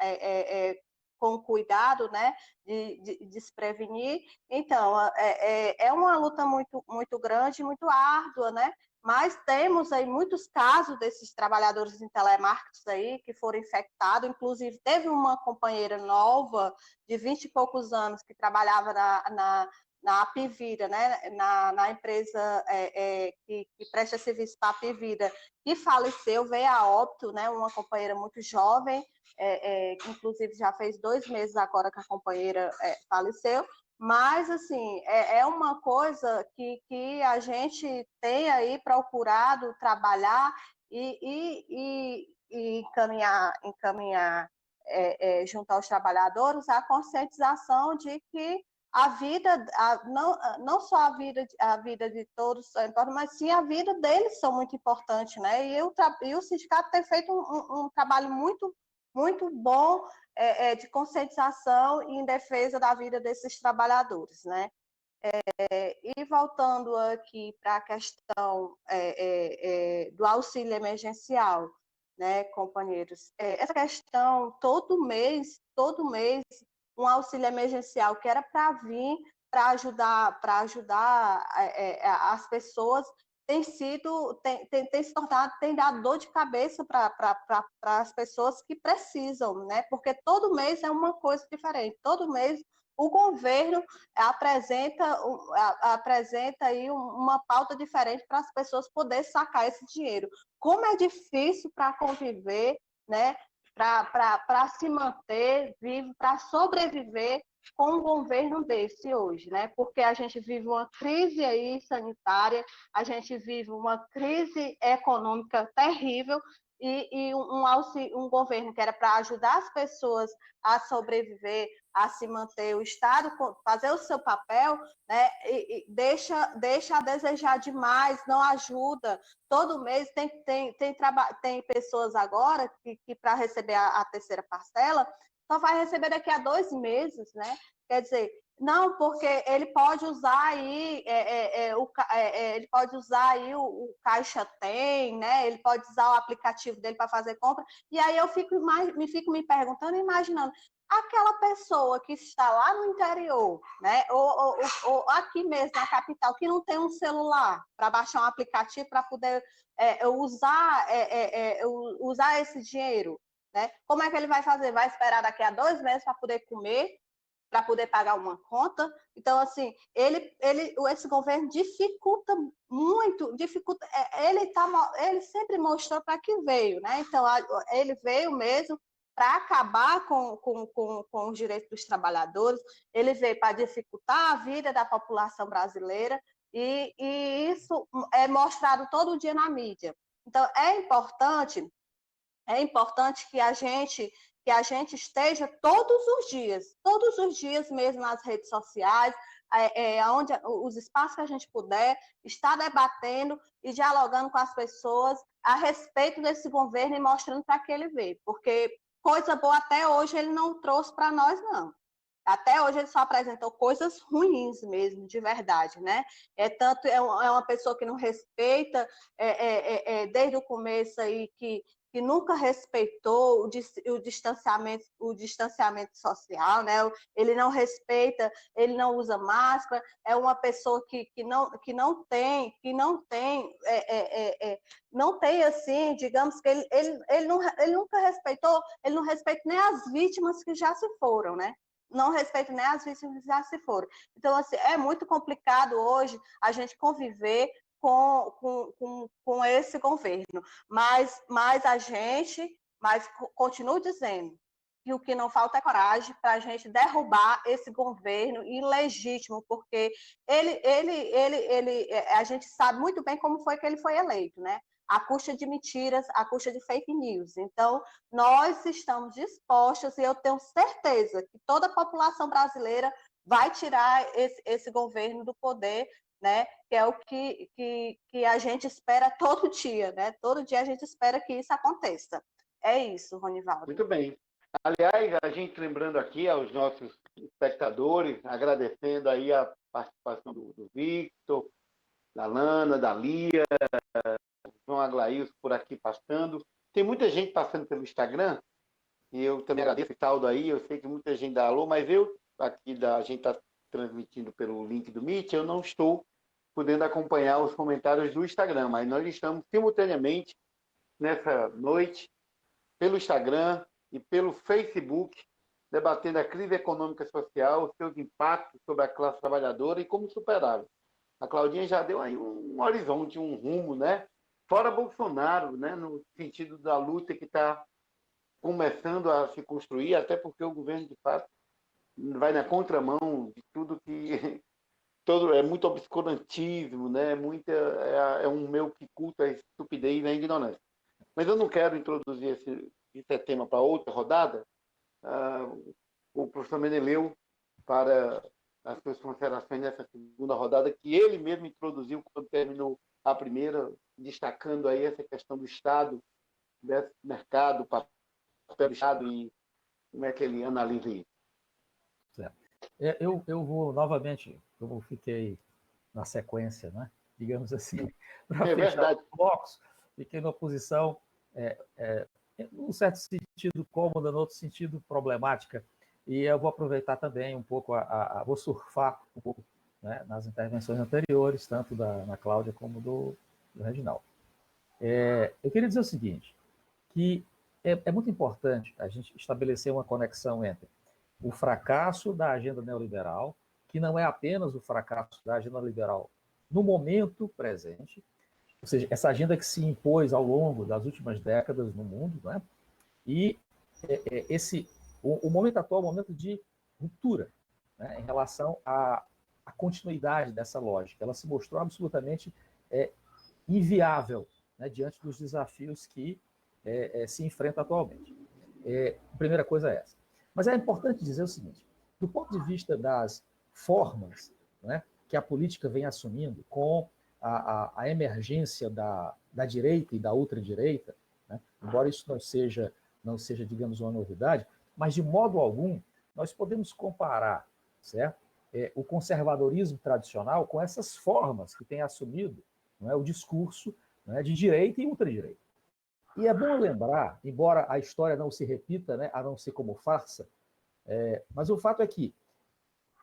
Speaker 3: com cuidado, né, de se prevenir. Então, é uma luta muito, muito grande, muito árdua, né? Mas temos aí muitos casos desses trabalhadores em telemarketing aí que foram infectados. Inclusive, teve uma companheira nova de 20 e poucos anos que trabalhava na Apivida, né? na empresa que presta serviço para a Apivida, que faleceu, veio a óbito, né? Uma companheira muito jovem, inclusive já fez 2 meses agora que a companheira faleceu. Mas, assim, é uma coisa que a gente tem aí procurado trabalhar e encaminhar junto aos trabalhadores a conscientização de que a vida, não só a vida de todos, mas sim a vida deles são muito importantes, né? E o sindicato tem feito um trabalho muito, muito bom de conscientização e em defesa da vida desses trabalhadores, né? E voltando aqui para a questão do auxílio emergencial, né, companheiros? Essa questão, todo mês, um auxílio emergencial que era para vir para ajudar as pessoas, tem se tornado, tem dado dor de cabeça para as pessoas que precisam, né? Porque todo mês é uma coisa diferente, todo mês o governo apresenta aí uma pauta diferente para as pessoas poderem sacar esse dinheiro. Como é difícil para conviver, né? Para se manter vivo, para sobreviver com um governo desse hoje, né? Porque a gente vive uma crise aí sanitária, a gente vive uma crise econômica terrível e um governo que era para ajudar as pessoas a sobreviver, a se manter, o Estado fazer o seu papel, né, e deixa a desejar demais, não ajuda. Todo mês tem pessoas agora que para receber a terceira parcela, só vai receber daqui a 2 meses, né? Quer dizer, não, porque ele pode usar aí, ele pode usar aí o Caixa Tem, né? Ele pode usar o aplicativo dele para fazer compra. E aí eu fico me perguntando, imaginando, aquela pessoa que está lá no interior, né? Ou aqui mesmo na capital, que não tem um celular para baixar um aplicativo para poder usar esse dinheiro, né? Como é que ele vai fazer? Vai esperar daqui a 2 meses para poder comer, para poder pagar uma conta? Então, assim, esse governo dificulta muito, ele sempre mostrou para que veio, né? Então, ele veio mesmo para acabar com os direitos dos trabalhadores, ele veio para dificultar a vida da população brasileira, e isso é mostrado todo dia na mídia. Então, é importante que a gente esteja todos os dias mesmo nas redes sociais, onde os espaços que a gente puder, estar debatendo e dialogando com as pessoas a respeito desse governo e mostrando para que ele veio, porque coisa boa até hoje ele não trouxe para nós, não. Até hoje ele só apresentou coisas ruins mesmo, de verdade, né? É uma pessoa que não respeita desde o começo aí, que nunca respeitou o distanciamento social, né? Ele não respeita, ele não usa máscara, é uma pessoa que não tem assim, digamos que ele nunca respeitou, ele não respeita nem as vítimas que já se foram, né? Não respeito nem as vítimas que já se foram. Então, assim, é muito complicado hoje a gente conviver com esse governo. Mas continuo dizendo que o que não falta é coragem para a gente derrubar esse governo ilegítimo, porque a gente sabe muito bem como foi que ele foi eleito, né? À custa de mentiras, à custa de fake news. Então, nós estamos dispostos, e eu tenho certeza que toda a população brasileira vai tirar esse governo do poder, né? Que é o que a gente espera todo dia, né? Todo dia a gente espera que isso aconteça. É isso, Ronivaldo.
Speaker 1: Muito bem. Aliás, a gente lembrando aqui aos nossos espectadores, agradecendo aí a participação do Victor, da Lana, da Lia, João Aglaílson por aqui passando. Tem muita gente passando pelo Instagram, e eu também agradeço o Taldo aí, eu sei que muita gente dá alô, mas a gente está transmitindo pelo link do Meet, eu não estou podendo acompanhar os comentários do Instagram, mas nós estamos simultaneamente nessa noite pelo Instagram e pelo Facebook, debatendo a crise econômica e social, os seus impactos sobre a classe trabalhadora e como superá-los. A Claudinha já deu aí um horizonte, um rumo, né? Fora Bolsonaro, né? No sentido da luta que está começando a se construir, até porque o governo, de fato, vai na contramão de tudo que... é muito obscurantismo, né? É um meu que culta a estupidez e a ignorância. Mas eu não quero introduzir esse tema para outra rodada. O professor Meneleu, para as suas considerações nessa segunda rodada, que ele mesmo introduziu quando terminou a primeira, destacando aí essa questão do Estado, desse mercado, papel do Estado e como é que ele analisa isso.
Speaker 4: Certo. Eu vou novamente, eu fiquei na sequência, né? Digamos assim, para fechar os blocos, fiquei numa posição, num certo sentido cômoda, no outro sentido problemática, e eu vou aproveitar também um pouco, vou surfar um pouco, né, nas intervenções anteriores, tanto da Ana Cláudia como do Reginaldo. Eu queria dizer o seguinte, que é muito importante a gente estabelecer uma conexão entre o fracasso da agenda neoliberal, que não é apenas o fracasso da agenda liberal no momento presente, ou seja, essa agenda que se impôs ao longo das últimas décadas no mundo, né? E o momento atual é um momento de ruptura, né, em relação à continuidade dessa lógica. Ela se mostrou absolutamente inviável, né, diante dos desafios que se enfrenta atualmente. A primeira coisa é essa. Mas é importante dizer o seguinte, do ponto de vista das formas, né, que a política vem assumindo com a emergência da direita e da ultradireita, né, embora isso não seja, digamos, uma novidade, mas de modo algum nós podemos comparar, certo? O conservadorismo tradicional com essas formas que tem assumido, não é, o discurso, né, de direita e ultradireita. E é bom lembrar, embora a história não se repita, né, a não ser como farsa, mas o fato é que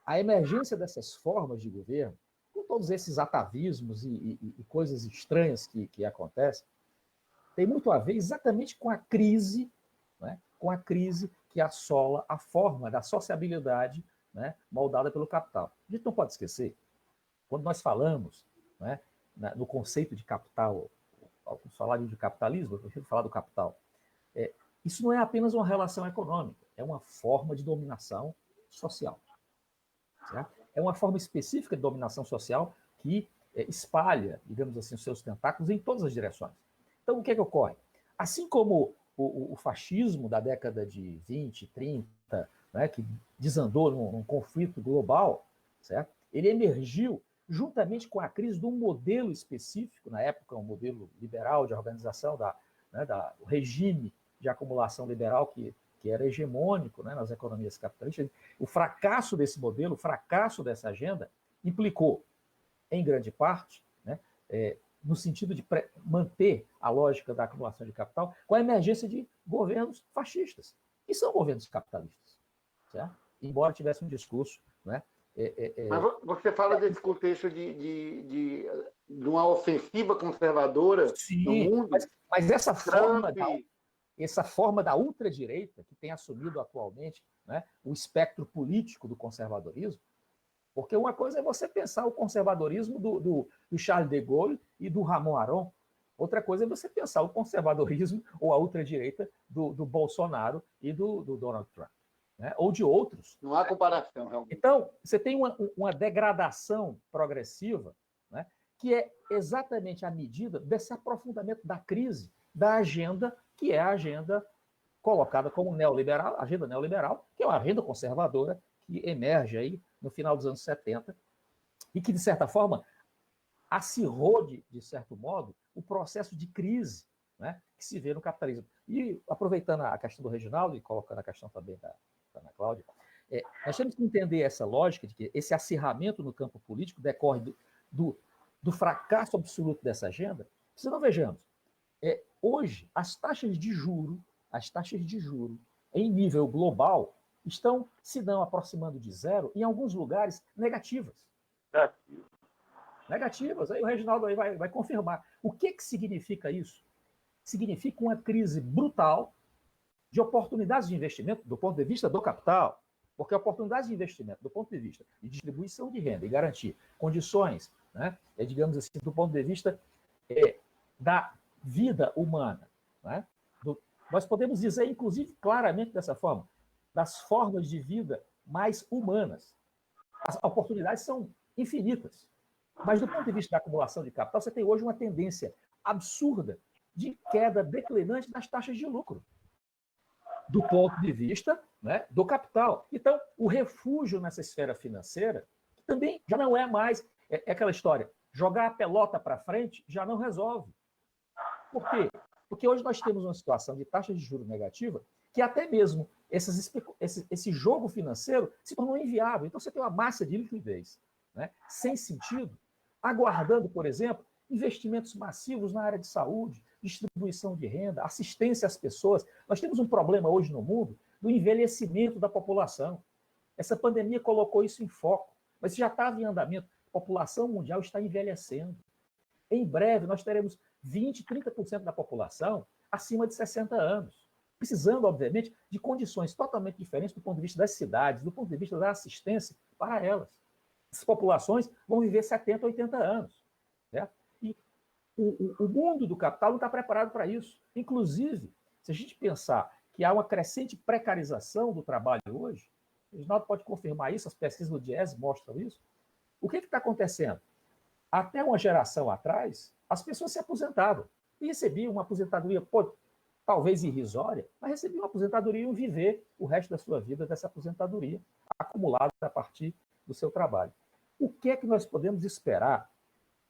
Speaker 4: a emergência dessas formas de governo, com todos esses atavismos e coisas estranhas que acontecem, tem muito a ver exatamente com a crise, né, com a crise que assola a forma da sociabilidade, né, moldada pelo capital. A gente não pode esquecer, quando nós falamos, né, no conceito de capital, ao falar de capitalismo, eu prefiro falar do capital, isso não é apenas uma relação econômica, é uma forma de dominação social. Certo? É uma forma específica de dominação social que espalha, digamos assim, os seus tentáculos em todas as direções. Então, o que ocorre? Assim como o fascismo da década de 20, 30, né, que desandou num conflito global, certo? Ele emergiu juntamente com a crise de um modelo específico, na época um modelo liberal de organização, do regime de acumulação liberal que era hegemônico, né, nas economias capitalistas. O fracasso desse modelo, o fracasso dessa agenda, implicou, em grande parte, né, no sentido de manter a lógica da acumulação de capital, com a emergência de governos fascistas, que são governos capitalistas, certo? Embora tivesse um discurso, né?
Speaker 1: Mas você fala desse contexto de uma ofensiva conservadora, sim, no mundo.
Speaker 4: Mas essa forma da ultradireita, que tem assumido atualmente, né, o espectro político do conservadorismo, porque uma coisa é você pensar o conservadorismo do Charles de Gaulle e do Ramon Aron, outra coisa é você pensar o conservadorismo ou a ultradireita do Bolsonaro e do Donald Trump, né, ou de outros.
Speaker 1: Não há comparação, realmente.
Speaker 4: Então, você tem uma degradação progressiva, né, que é exatamente a medida desse aprofundamento da crise da agenda, que é a agenda colocada como neoliberal, agenda neoliberal, que é uma agenda conservadora que emerge aí no final dos anos 70 e que, de certa forma, acirrou, de certo modo, o processo de crise, né, que se vê no capitalismo. E, aproveitando a questão do Reginaldo e colocando a questão também da Ana Cláudia, nós temos que entender essa lógica de que esse acirramento no campo político decorre do fracasso absoluto dessa agenda. Se não vejamos, hoje as taxas de juro em nível global estão se não aproximando de zero, em alguns lugares negativas. Negativas. Aí o Reginaldo aí vai confirmar. O que significa isso? Significa uma crise brutal de oportunidades de investimento do ponto de vista do capital, porque oportunidades de investimento do ponto de vista de distribuição de renda e garantir condições, né, digamos assim, do ponto de vista da vida humana, né? Nós podemos dizer, inclusive, claramente dessa forma, das formas de vida mais humanas. As oportunidades são infinitas. Mas, do ponto de vista da acumulação de capital, você tem hoje uma tendência absurda de queda declinante das taxas de lucro. Do ponto de vista né, do capital. Então, o refúgio nessa esfera financeira também já não é mais aquela história. Jogar a pelota para frente já não resolve. Por quê? Porque hoje nós temos uma situação de taxa de juros negativa que até mesmo esse jogo financeiro se tornou inviável. Então, você tem uma massa de liquidez, né, sem sentido, aguardando, por exemplo, investimentos massivos na área de saúde, distribuição de renda, assistência às pessoas. Nós temos um problema hoje no mundo do envelhecimento da população. Essa pandemia colocou isso em foco, mas já estava em andamento. A população mundial está envelhecendo. Em breve, nós teremos 20%, 30% da população acima de 60 anos, precisando, obviamente, de condições totalmente diferentes do ponto de vista das cidades, do ponto de vista da assistência para elas. Essas populações vão viver 70, 80 anos. Certo? E o mundo do capital não está preparado para isso. Inclusive, se a gente pensar que há uma crescente precarização do trabalho hoje, o Reginaldo pode confirmar isso, as pesquisas do Diese mostram isso. O que está acontecendo? Até uma geração atrás, as pessoas se aposentavam e recebiam uma aposentadoria, talvez irrisória, mas recebiam uma aposentadoria e iam viver o resto da sua vida dessa aposentadoria acumulada a partir do seu trabalho. O que é que nós podemos esperar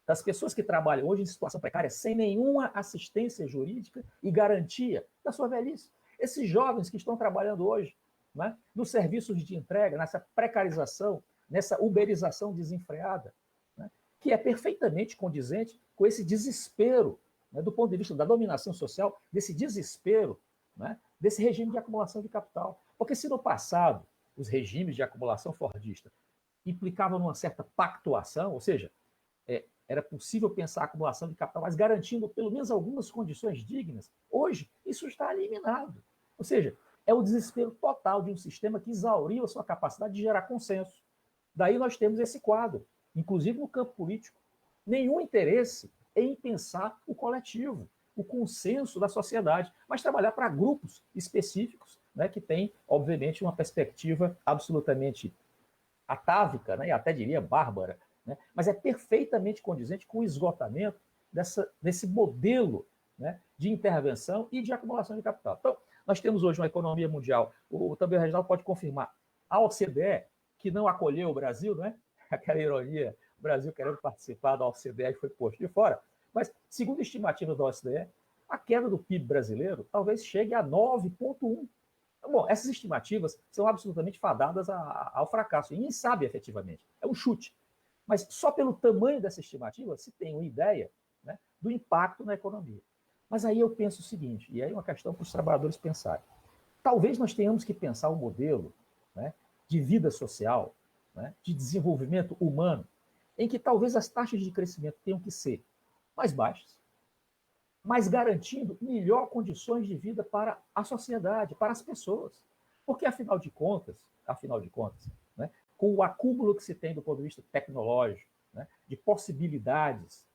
Speaker 4: das pessoas que trabalham hoje em situação precária sem nenhuma assistência jurídica e garantia da sua velhice? Esses jovens que estão trabalhando hoje, né, nos serviços de entrega, nessa precarização, nessa uberização desenfreada, né, que é perfeitamente condizente com esse desespero, né, do ponto de vista da dominação social, desse desespero, né, desse regime de acumulação de capital. Porque se no passado os regimes de acumulação fordista implicavam numa certa pactuação, ou seja, era possível pensar a acumulação de capital, mas garantindo pelo menos algumas condições dignas, hoje isso está eliminado. Ou seja, é o desespero total de um sistema que exauriu a sua capacidade de gerar consenso. Daí nós temos esse quadro, inclusive no campo político. Nenhum interesse em pensar o coletivo, o consenso da sociedade, mas trabalhar para grupos específicos, né, que têm, obviamente, uma perspectiva absolutamente atávica, né, e até diria bárbara, né, mas é perfeitamente condizente com o esgotamento desse modelo, né, de intervenção e de acumulação de capital. Então, nós temos hoje uma economia mundial, também o Reginaldo pode confirmar, a OCDE, que não acolheu o Brasil, não é? Aquela ironia, o Brasil querendo participar da OCDE que foi posto de fora, mas, segundo estimativas da OCDE, a queda do PIB brasileiro talvez chegue a 9,1%. Bom, essas estimativas são absolutamente fadadas ao fracasso, e ninguém sabe efetivamente, é um chute. Mas só pelo tamanho dessa estimativa se tem uma ideia, né, do impacto na economia. Mas aí eu penso o seguinte, e aí é uma questão para os trabalhadores pensarem. Talvez nós tenhamos que pensar um modelo, né, de vida social, né, de desenvolvimento humano, em que talvez as taxas de crescimento tenham que ser mais baixas, mas garantindo melhor condições de vida para a sociedade, para as pessoas. Porque, afinal de contas, né, com o acúmulo que se tem do ponto de vista tecnológico, né, de possibilidades,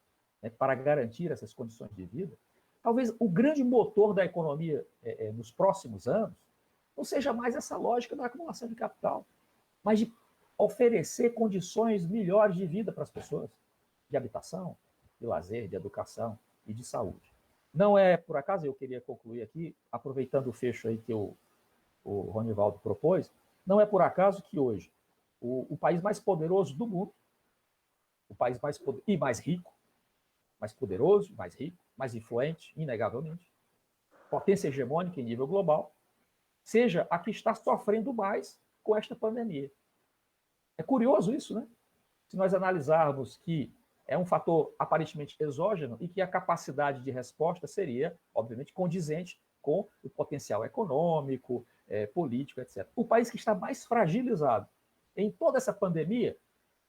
Speaker 4: né, para garantir essas condições de vida, talvez o grande motor da economia nos próximos anos não seja mais essa lógica da acumulação de capital, mas de oferecer condições melhores de vida para as pessoas, de habitação, de lazer, de educação e de saúde. Não é por acaso, eu queria concluir aqui, aproveitando o fecho aí que o Ronivaldo propôs, não é por acaso que hoje o país mais poderoso do mundo, o país mais rico, mais poderoso, mais rico, mais influente, inegavelmente, potência hegemônica em nível global, seja a que está sofrendo mais com esta pandemia. É curioso isso, né? Se nós analisarmos que é um fator aparentemente exógeno e que a capacidade de resposta seria, obviamente, condizente com o potencial econômico, político, etc. O país que está mais fragilizado em toda essa pandemia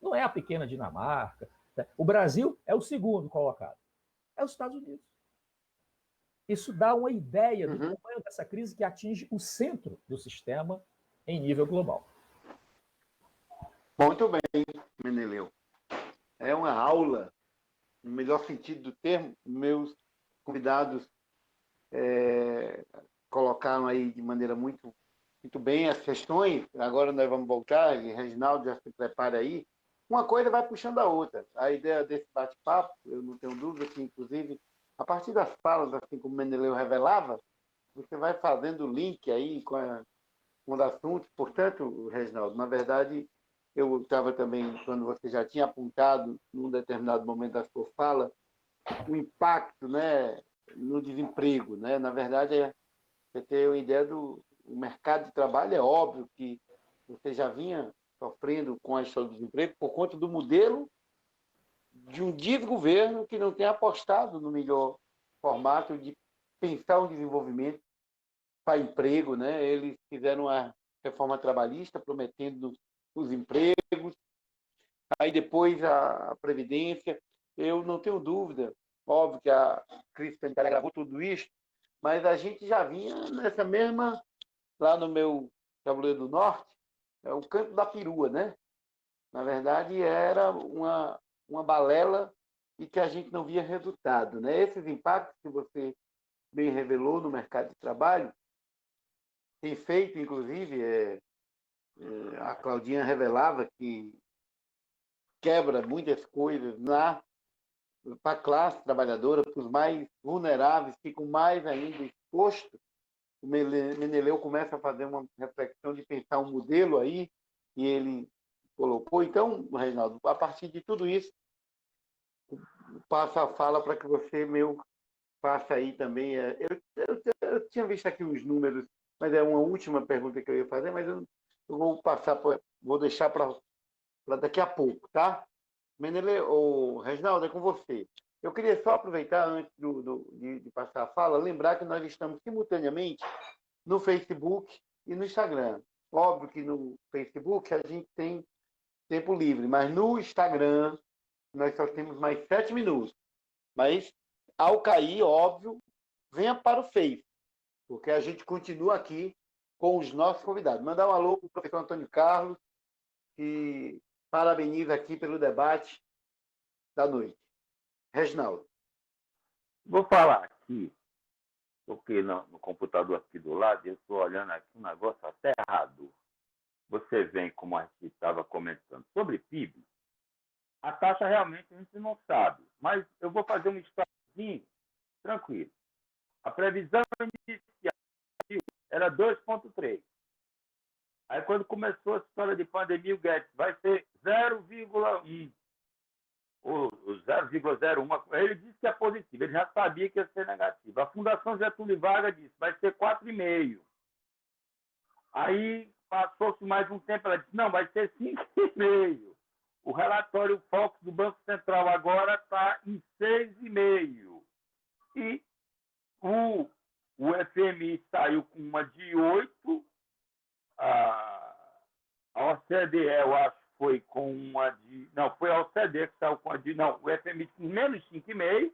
Speaker 4: não é a pequena Dinamarca. Né? O Brasil é o segundo colocado. É os Estados Unidos. Isso dá uma ideia do tamanho dessa crise que atinge o centro do sistema em nível global.
Speaker 1: Muito bem, Meneleu. É uma aula, no melhor sentido do termo. Meus convidados colocaram aí de maneira muito bem as questões. Agora nós vamos voltar, e Reginaldo já se prepara aí. Uma coisa vai puxando a outra. A ideia desse bate-papo, eu não tenho dúvida que, inclusive, a partir das falas, assim como o Meneleu revelava, você vai fazendo o link aí com um assunto. Portanto, Reginaldo, na verdade, eu estava também, quando você já tinha apontado, num determinado momento da sua fala, o impacto, né, no desemprego. Né? Na verdade, você tem uma ideia do mercado de trabalho, é óbvio que você já vinha sofrendo com a história do desemprego por conta do modelo de um desgoverno que não tem apostado no melhor formato de pensar o desenvolvimento para emprego, né? Eles fizeram a reforma trabalhista prometendo os empregos, aí depois a previdência. Eu não tenho dúvida, óbvio que a crise sanitária agravou tudo isso, mas a gente já vinha nessa mesma, lá no meu Tabuleiro do Norte, é o canto da perua, né? Na verdade, era uma balela e que a gente não via resultado, né? Esses impactos que você bem revelou no mercado de trabalho tem feito, inclusive, a Claudinha revelava que quebra muitas coisas para a classe trabalhadora, para os mais vulneráveis, ficam mais ainda expostos. O Meneleu começa a fazer uma reflexão de pensar um modelo aí, e ele colocou. Então, Reinaldo, a partir de tudo isso, passo a fala para que você, faça aí também. Eu tinha visto aqui uns números, mas é uma última pergunta que eu ia fazer, mas eu vou passar, vou deixar para daqui a pouco, tá? Meneleu, Reginaldo, é com você. Eu queria só aproveitar, antes de passar a fala, lembrar que nós estamos simultaneamente no Facebook e no Instagram. Óbvio que no Facebook a gente tem tempo livre, mas no Instagram nós só temos mais 7 minutos. Mas, ao cair, óbvio, venha para o Face, porque a gente continua aqui com os nossos convidados. Mandar um alô para o professor Antônio Carlos, que parabeniza aqui pelo debate da noite. Reginaldo.
Speaker 2: Vou falar aqui, porque no computador aqui do lado, eu estou olhando aqui um negócio aterrador. Você vem, como a gente estava comentando, sobre PIB, a taxa realmente a gente não sabe, mas eu vou fazer um estudozinho tranquilo. A previsão inicial era 2,3. Aí, quando começou a história de pandemia, o Guedes vai ser 0,1 ou 0,01. Ele disse que é positivo, ele já sabia que ia ser negativo. A Fundação Getúlio Vargas disse vai ser 4,5. Aí passou-se mais um tempo, ela disse não, vai ser 5,5. O relatório Focus do Banco Central agora está em 6,5. E o FMI saiu com uma de 8. A OCDE, eu acho, foi com uma de... Não, foi a OCDE que saiu com uma de... Não, o FMI com menos 5,5.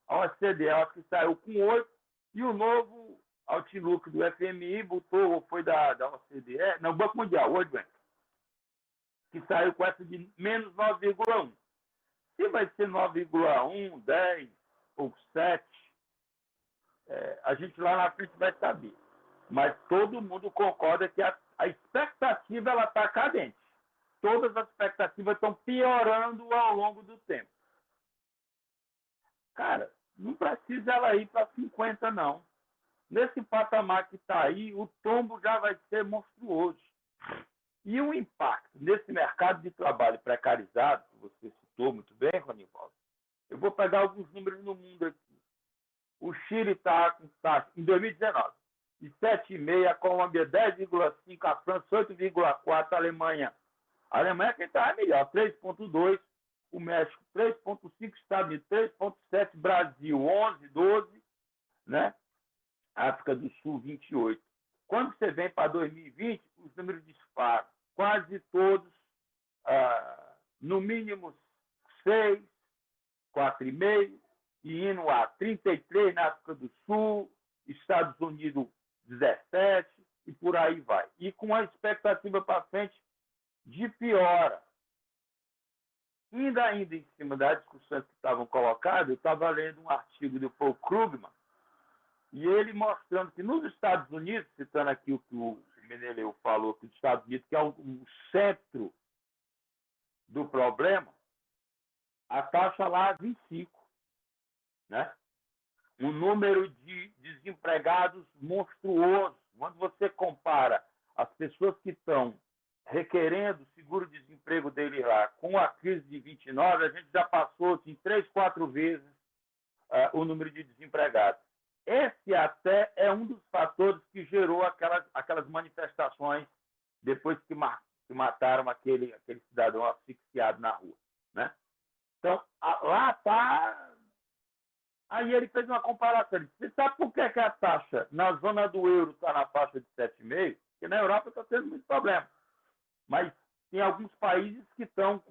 Speaker 2: A OCDE, eu acho que saiu com 8. E o novo Outlook do FMI botou, ou foi da OCDE... Não, o Banco Mundial, World Bank, que saiu com essa de menos 9,1. Se vai ser 9,1, 10 ou 7, a gente lá na frente vai saber. Mas todo mundo concorda que a expectativa está cadente. Todas as expectativas estão piorando ao longo do tempo. Cara, não precisa ela ir para 50, não. Nesse patamar que está aí, o tombo já vai ser monstruoso. E o impacto nesse mercado de trabalho precarizado, que você citou muito bem, Ronivaldo, eu vou pegar alguns números no mundo aqui. O Chile está com taxa, em 2019, de 7,5%, a Colômbia 10,5%, a França 8,4%, a Alemanha é quem está melhor, 3,2%, o México 3,5%, Estados Unidos 3,7%, Brasil 11%, 12%, né? África do Sul 28%. Quando você vem para 2020, os números disparam. Quase todos, no mínimo 6, 4,5%, e indo a 33% na África do Sul, Estados Unidos 17%, e por aí vai. E com a expectativa para frente de piora. Ainda em cima das discussões que estavam colocadas, eu estava lendo um artigo do Paul Krugman, e ele mostrando que nos Estados Unidos, citando aqui o que o Meneleu falou, que os Estados Unidos, que é o centro do problema, a taxa lá é 25%. Né? Um número de desempregados monstruoso. Quando você compara as pessoas que estão requerendo o seguro-desemprego dele lá, com a crise de 29, a gente já passou assim, 3, 4 vezes o número de desempregados. Esse até é um dos fatores que gerou aquelas manifestações depois que mataram aquele cidadão asfixiado na rua, né? Então, lá está... Aí ele fez uma comparação. Ele disse, você sabe por que a taxa na zona do euro está na faixa de 7,5? Porque na Europa está tendo muito problema. Mas tem alguns países que estão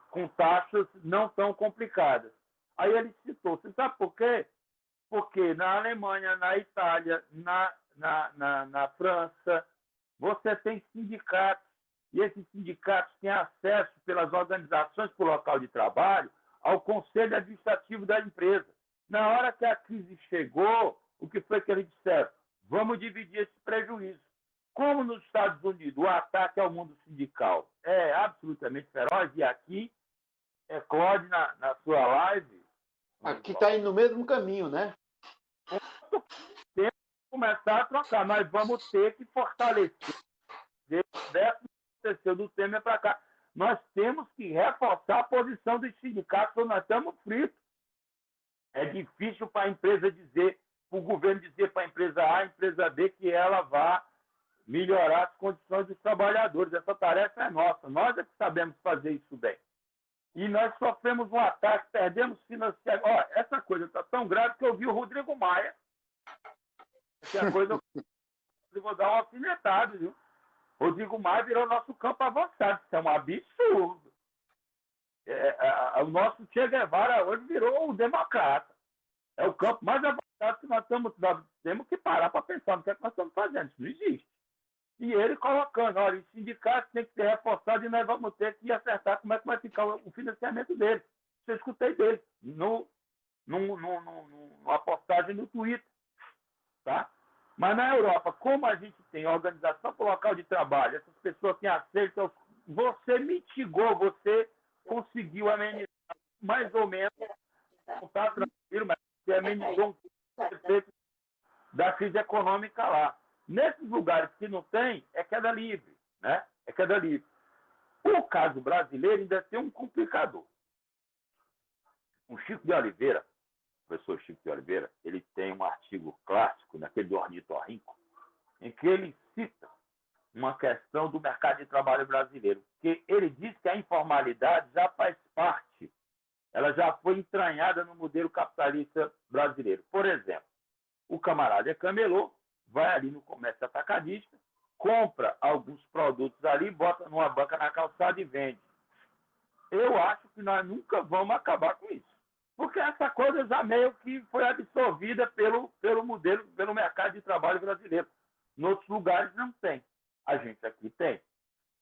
Speaker 2: com taxas não tão complicadas. Aí ele citou, você sabe por quê? Porque na Alemanha, na Itália, na França, você tem sindicatos, e esses sindicatos têm acesso pelas organizações para o local de trabalho ao conselho administrativo da empresa. Na hora que a crise chegou, o que foi que eles disseram? Vamos dividir esse prejuízo. Como nos Estados Unidos o ataque ao mundo sindical é absolutamente feroz, e aqui, Claude, na sua live...
Speaker 1: Aqui está indo no mesmo caminho, né?
Speaker 2: Temos que começar a trocar. Nós vamos ter que fortalecer. Aconteceu do Temer para cá. Nós temos que reforçar a posição dos sindicatos, ou nós estamos fritos. É difícil para a empresa dizer, para o governo dizer para a empresa A, a empresa B, que ela vá melhorar as condições dos trabalhadores. Essa tarefa é nossa. Nós é que sabemos fazer isso bem. E nós sofremos um ataque, perdemos financiamento. Essa coisa está tão grave que eu vi o Rodrigo Maia. Essa coisa eu vou dar uma alfinetada, viu? Rodrigo Maia virou nosso campo avançado. Isso é um absurdo. O nosso Che Guevara hoje virou o democrata. É o campo mais avançado que nós temos que parar para pensar no que é que nós estamos fazendo. Isso não existe. E ele colocando, olha, os sindicatos têm que ser reforçados e nós vamos ter que acertar como é que vai ficar o financiamento deles. Isso eu escutei dele, numa postagem no Twitter. Tá? Mas na Europa, como a gente tem organização para o local de trabalho, essas pessoas têm aceito, você mitigou, você conseguiu amenizar mais ou menos, não está tranquilo, mas você amenizou um efeito da crise econômica lá. Nesses lugares que não tem, é queda livre, né? É queda livre. O caso brasileiro ainda tem um complicador. O Chico de Oliveira, o professor Chico de Oliveira, ele tem um artigo clássico, naquele do Ornitorrinco, em que ele cita uma questão do mercado de trabalho brasileiro, que ele diz que a informalidade já faz parte, ela já foi entranhada no modelo capitalista brasileiro. Por exemplo, o camarada é camelô, vai ali no comércio atacadista, compra alguns produtos ali, bota numa banca na calçada e vende. Eu acho que nós nunca vamos acabar com isso. Porque essa coisa já meio que foi absorvida pelo modelo, pelo mercado de trabalho brasileiro. Em outros lugares não tem. A gente aqui tem.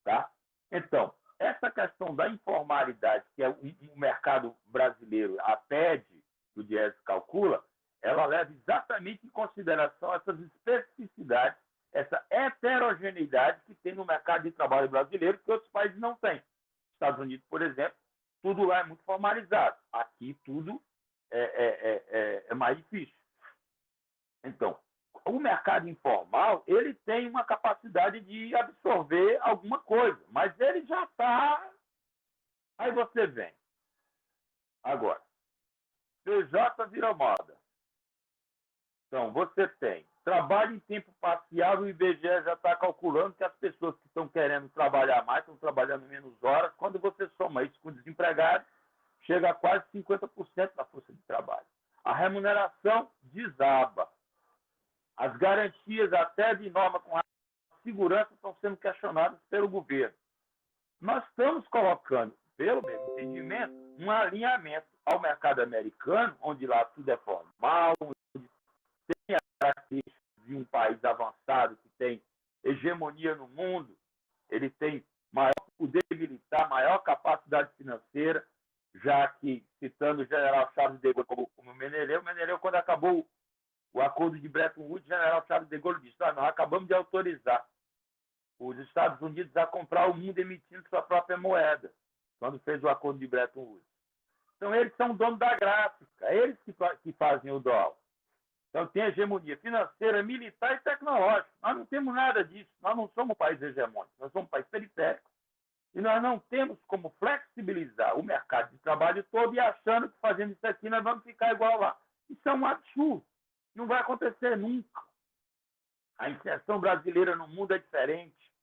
Speaker 2: Tá? Então, essa questão da informalidade, que é o mercado brasileiro a pede, que o Diese calcula, ela leva exatamente em consideração essas especificidades, essa heterogeneidade que tem no mercado de trabalho brasileiro, que outros países não têm. Estados Unidos, por exemplo, tudo lá é muito formalizado. Aqui tudo é mais difícil. Então, o mercado informal, ele tem uma capacidade de absorver alguma coisa, mas ele já está... Aí você vem. Agora, PJ vira moda. Então, você tem trabalho em tempo parcial, o IBGE já está calculando que as pessoas que estão querendo trabalhar mais, estão trabalhando menos horas. Quando você soma isso com desempregados, chega a quase 50% da força de trabalho. A remuneração desaba. As garantias até de norma com a segurança estão sendo questionadas pelo governo. Nós estamos colocando, pelo meu entendimento, um alinhamento ao mercado americano, onde lá tudo é formal, tem a característica de um país avançado que tem hegemonia no mundo, ele tem maior poder militar, maior capacidade financeira, já que, citando o general Charles de Gaulle como Meneleu, quando acabou o acordo de Bretton Woods, o general Charles de Gaulle disse, nós acabamos de autorizar os Estados Unidos a comprar o mundo emitindo sua própria moeda, quando fez o acordo de Bretton Woods. Então, eles são donos da gráfica, eles que fazem o dólar. Então, tem hegemonia financeira, militar e tecnológica. Nós não temos nada disso. Nós não somos um país hegemônico, nós somos um país periférico. E nós não temos como flexibilizar o mercado de trabalho todo e achando que fazendo isso aqui nós vamos ficar igual lá. Isso é um absurdo. Não vai acontecer nunca. A inserção brasileira no mundo é diferente.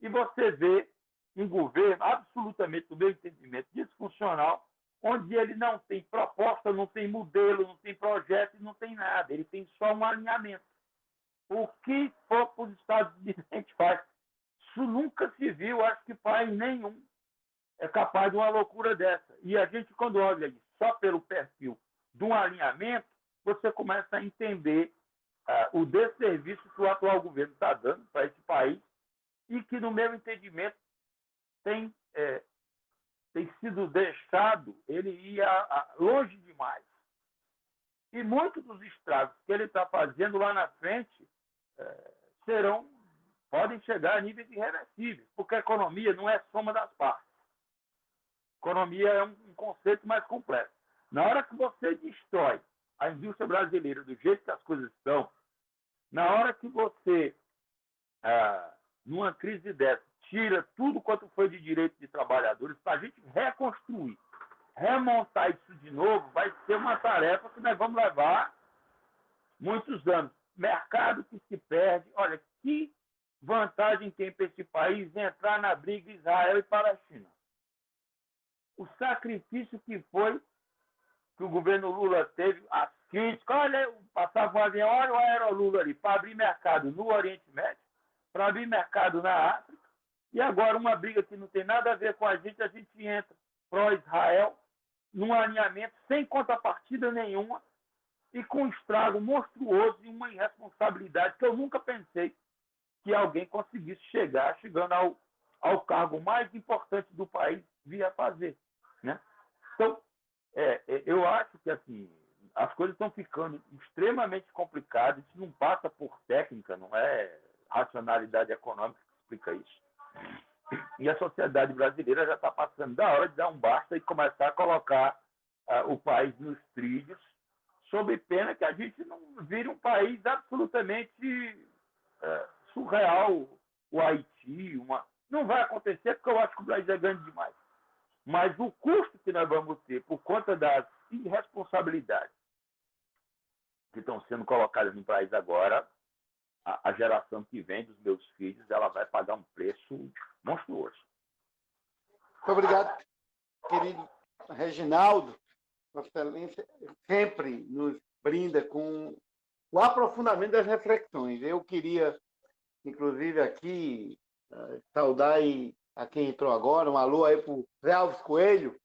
Speaker 2: E você vê um governo absolutamente, do meu entendimento, disfuncional, onde ele não tem proposta, não tem modelo, não tem projeto, não tem nada. Ele tem só um alinhamento. O que for para os Estados Unidos a gente faz. Isso nunca se viu, acho que país nenhum é capaz de uma loucura dessa. E a gente, quando olha isso só pelo perfil de um alinhamento, você começa a entender o desserviço que o atual governo está dando para esse país e que, no meu entendimento, tem sido deixado, ele ia longe demais. E muitos dos estragos que ele está fazendo lá na frente podem chegar a níveis irreversíveis, porque a economia não é soma das partes. Economia é um conceito mais complexo. Na hora que você destrói a indústria brasileira do jeito que as coisas estão, na hora que você, numa crise dessa, tira tudo quanto foi de direito de trabalhadores, para a gente reconstruir, remontar isso de novo, vai ser uma tarefa que nós vamos levar muitos anos. Mercado que se perde. Olha, que vantagem tem para esse país entrar na briga Israel e Palestina? O sacrifício que foi que o governo Lula teve, as críticas, olha, passava um avião, olha o Aerolula ali, para abrir mercado no Oriente Médio, para abrir mercado na África, e agora uma briga que não tem nada a ver com a gente entra pró-Israel, num alinhamento sem contrapartida nenhuma, e com um estrago monstruoso e uma irresponsabilidade que eu nunca pensei que alguém conseguisse chegando ao cargo mais importante do país, via fazer. Né? Então, eu acho que assim, as coisas estão ficando extremamente complicadas, isso não passa por técnica, não é racionalidade econômica que explica isso. E a sociedade brasileira já está passando da hora de dar um basta e começar a colocar o país nos trilhos, sob pena que a gente não vire um país absolutamente surreal, o Haiti, não vai acontecer porque eu acho que o Brasil é grande demais. Mas o custo que nós vamos ter por conta das irresponsabilidades que estão sendo colocadas no país agora, a geração que vem dos meus filhos, ela vai pagar um preço monstruoso.
Speaker 1: Muito obrigado, querido Reginaldo. Vossa Excelência sempre nos brinda com o aprofundamento das reflexões. Eu queria, inclusive, aqui saudar a quem entrou agora, um alô aí para o Zé Alves Coelho,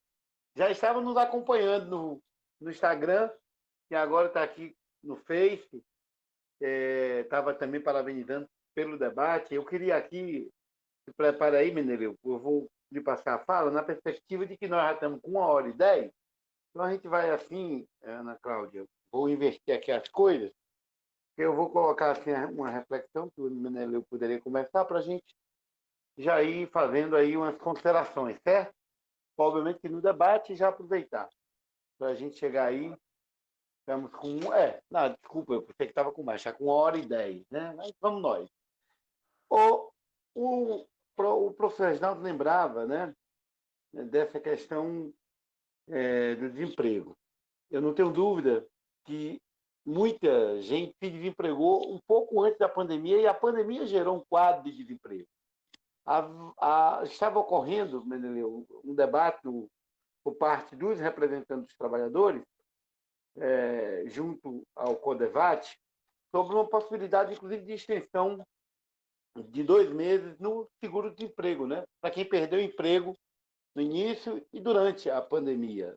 Speaker 1: já estava nos acompanhando no Instagram, e agora está aqui no Face, estava também parabenizando pelo debate. Eu queria aqui, se prepara aí, Meneleu, eu vou lhe passar a fala, na perspectiva de que nós já estamos com 1h10, então a gente vai assim, Ana Cláudia, vou inverter aqui as coisas, eu vou colocar assim uma reflexão que o Meneleu poderia começar para a gente já ir fazendo aí umas considerações, certo? Obviamente que no debate já aproveitar, para a gente chegar aí, estamos com... não, desculpa, eu pensei que estava com mais, já com 1h10, né? Mas vamos nós. O professor Reginaldo lembrava, né, dessa questão do desemprego. Eu não tenho dúvida que muita gente se desempregou um pouco antes da pandemia, e a pandemia gerou um quadro de desemprego. Estava ocorrendo, Meneleu, um debate por parte dos representantes dos trabalhadores, junto ao CODEVAT, sobre uma possibilidade, inclusive, de extensão de 2 meses no seguro-desemprego, né? Para quem perdeu o emprego no início e durante a pandemia.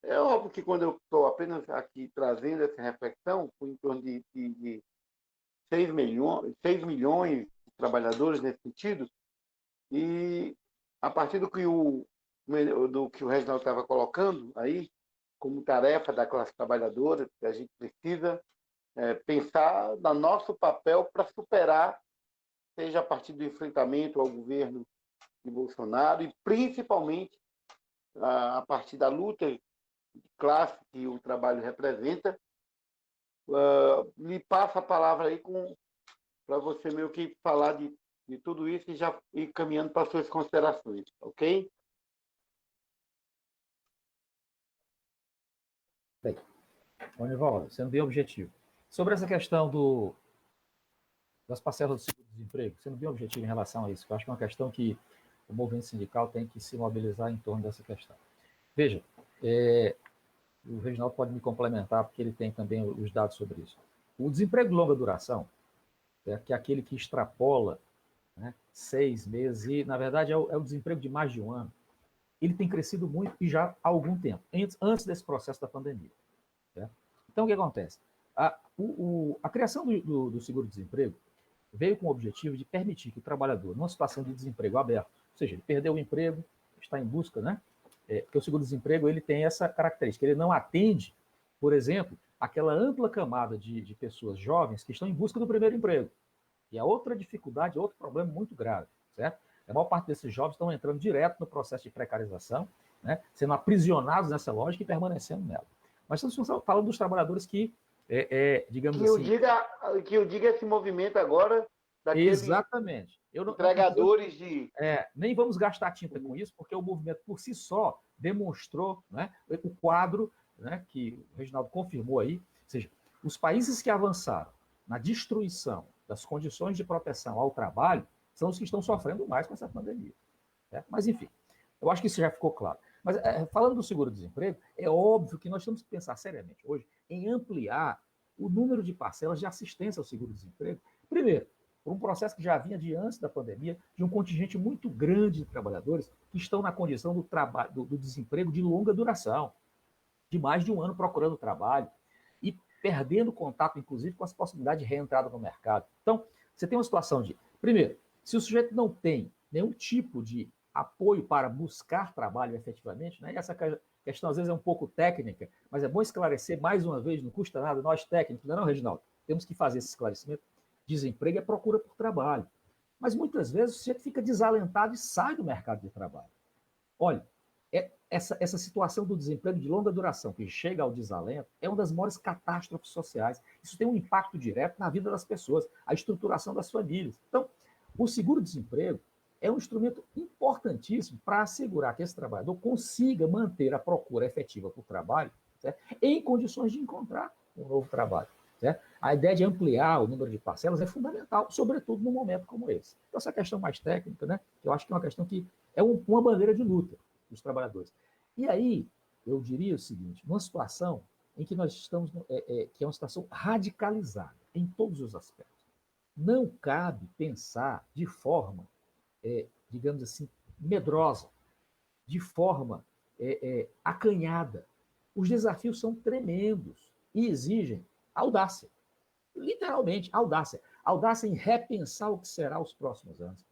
Speaker 1: É óbvio que quando eu estou apenas aqui trazendo essa reflexão, com em torno de 6 milhões de trabalhadores nesse sentido, e a partir do que o Reginaldo estava colocando aí, como tarefa da classe trabalhadora, que a gente precisa pensar no nosso papel para superar, seja a partir do enfrentamento ao governo de Bolsonaro e principalmente a partir da luta de classe que o trabalho representa, lhe passo a palavra aí para você meio que falar de tudo isso e já ir caminhando para suas considerações, ok?
Speaker 4: Bem, Onivaldo, sendo bem objetivo. Sobre essa questão das parcelas do seguro-desemprego, sendo bem objetivo em relação a isso, eu acho que é uma questão que o movimento sindical tem que se mobilizar em torno dessa questão. Veja, o Reginaldo pode me complementar, porque ele tem também os dados sobre isso. O desemprego de longa duração, que é aquele que extrapola, né, 6 meses, e, na verdade, é o desemprego de mais de um ano, ele tem crescido muito e já há algum tempo, antes desse processo da pandemia. Certo? Então, o que acontece? A criação do seguro-desemprego veio com o objetivo de permitir que o trabalhador, numa situação de desemprego aberto, ou seja, ele perdeu o emprego, está em busca, né? Porque o seguro-desemprego ele tem essa característica, ele não atende, por exemplo, aquela ampla camada de pessoas jovens que estão em busca do primeiro emprego. E é outra dificuldade, outro problema muito grave, certo? A maior parte desses jovens estão entrando direto no processo de precarização, né, sendo aprisionados nessa lógica e permanecendo nela. Mas estamos falando dos trabalhadores que, digamos assim...
Speaker 1: Que eu diga esse movimento agora daqueles
Speaker 4: exatamente.
Speaker 1: entregadores de...
Speaker 4: nem vamos gastar tinta com isso, porque o movimento por si só demonstrou, né, o quadro, né, que o Reginaldo confirmou aí, ou seja, os países que avançaram na destruição das condições de proteção ao trabalho são os que estão sofrendo mais com essa pandemia. Certo? Mas, enfim, eu acho que isso já ficou claro. Mas, falando do seguro-desemprego, é óbvio que nós temos que pensar seriamente hoje em ampliar o número de parcelas de assistência ao seguro-desemprego. Primeiro, por um processo que já vinha de antes da pandemia, de um contingente muito grande de trabalhadores que estão na condição do desemprego de longa duração, de mais de um ano procurando trabalho e perdendo contato, inclusive, com as possibilidades de reentrada no mercado. Então, você tem uma situação de, primeiro, se o sujeito não tem nenhum tipo de apoio para buscar trabalho efetivamente, né? Essa questão às vezes é um pouco técnica, mas é bom esclarecer mais uma vez, não custa nada, nós técnicos, não é não, Reginaldo? Temos que fazer esse esclarecimento. Desemprego é procura por trabalho. Mas muitas vezes o sujeito fica desalentado e sai do mercado de trabalho. Olha, essa situação do desemprego de longa duração, que chega ao desalento, é uma das maiores catástrofes sociais. Isso tem um impacto direto na vida das pessoas, a estruturação das famílias. Então, o seguro-desemprego é um instrumento importantíssimo para assegurar que esse trabalhador consiga manter a procura efetiva por trabalho, certo? Em condições de encontrar um novo trabalho. Certo? A ideia de ampliar o número de parcelas é fundamental, sobretudo num momento como esse. Então, essa questão mais técnica, né, eu acho que é uma questão que é uma bandeira de luta dos trabalhadores. E aí, eu diria o seguinte, numa situação em que nós estamos, que é uma situação radicalizada em todos os aspectos, não cabe pensar de forma, digamos assim, medrosa, de forma acanhada. Os desafios são tremendos e exigem audácia. Literalmente, audácia. Audácia em repensar o que será os próximos anos,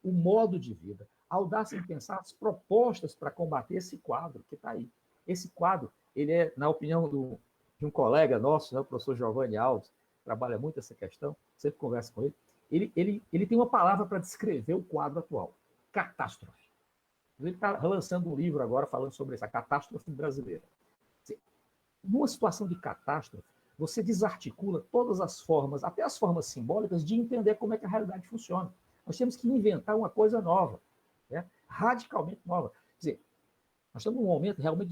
Speaker 4: o modo de vida, audácia em pensar as propostas para combater esse quadro que está aí. Esse quadro, ele é, na opinião de um colega nosso, né, o professor Giovanni Alves, trabalha muito essa questão, sempre converso com ele, ele tem uma palavra para descrever o quadro atual: catástrofe. Ele está lançando um livro agora falando sobre essa catástrofe brasileira. Numa situação de catástrofe, você desarticula todas as formas, até as formas simbólicas, de entender como é que a realidade funciona. Nós temos que inventar uma coisa nova, né? Radicalmente nova. Quer dizer, nós estamos num momento realmente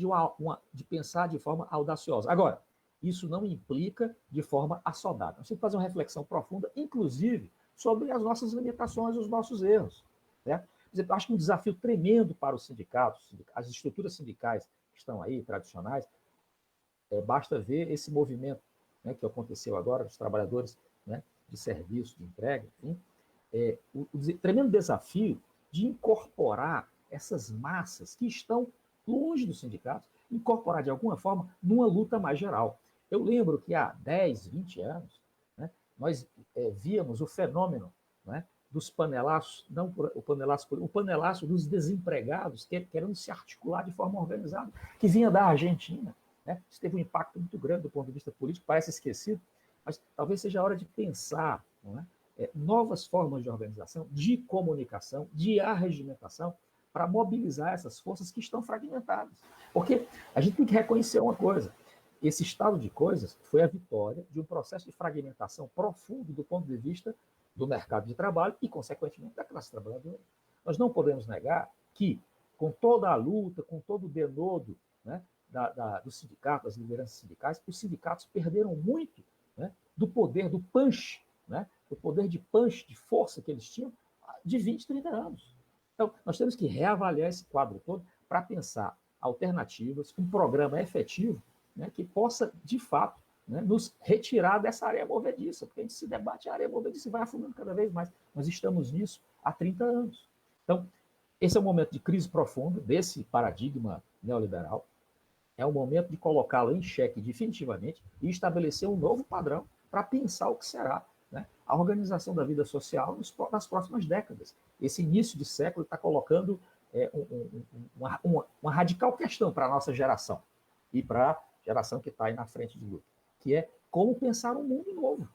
Speaker 4: de pensar de forma audaciosa. Agora, isso não implica de forma assodada. Nós temos que fazer uma reflexão profunda, inclusive, sobre as nossas limitações, os nossos erros. Né? Quer dizer, eu acho que um desafio tremendo para os sindicatos, as estruturas sindicais que estão aí, tradicionais, basta ver esse movimento, né, que aconteceu agora, dos trabalhadores, né, de serviço, de entrega, enfim, o tremendo desafio de incorporar essas massas que estão longe dos sindicatos, incorporar de alguma forma numa luta mais geral. Eu lembro que há 10, 20 anos, né, nós víamos o fenômeno, né, dos panelaços, não o panelaço dos desempregados, querendo se articular de forma organizada, que vinha da Argentina. Né? Isso teve um impacto muito grande do ponto de vista político, parece esquecido, mas talvez seja a hora de pensar, não é? Novas formas de organização, de comunicação, de arregimentação, para mobilizar essas forças que estão fragmentadas. Porque a gente tem que reconhecer uma coisa: esse estado de coisas foi a vitória de um processo de fragmentação profundo do ponto de vista do mercado de trabalho e, consequentemente, da classe trabalhadora. Nós não podemos negar que, com toda a luta, com todo o denodo, né, do sindicato, das lideranças sindicais, os sindicatos perderam muito, né, do poder, do punch, né, do poder de punch, de força que eles tinham de 20, 30 anos. Então, nós temos que reavaliar esse quadro todo para pensar alternativas, um programa efetivo, né, que possa, de fato, né, nos retirar dessa área movediça, porque a gente se debate a área movediça e vai afundando cada vez mais. Nós estamos nisso há 30 anos. Então, esse é um momento de crise profunda desse paradigma neoliberal. É o momento de colocá-lo em xeque definitivamente e estabelecer um novo padrão para pensar o que será, né, a organização da vida social nas próximas décadas. Esse início de século está colocando uma radical questão para a nossa geração e para a geração que está aí na frente de luta, que é como pensar um mundo novo.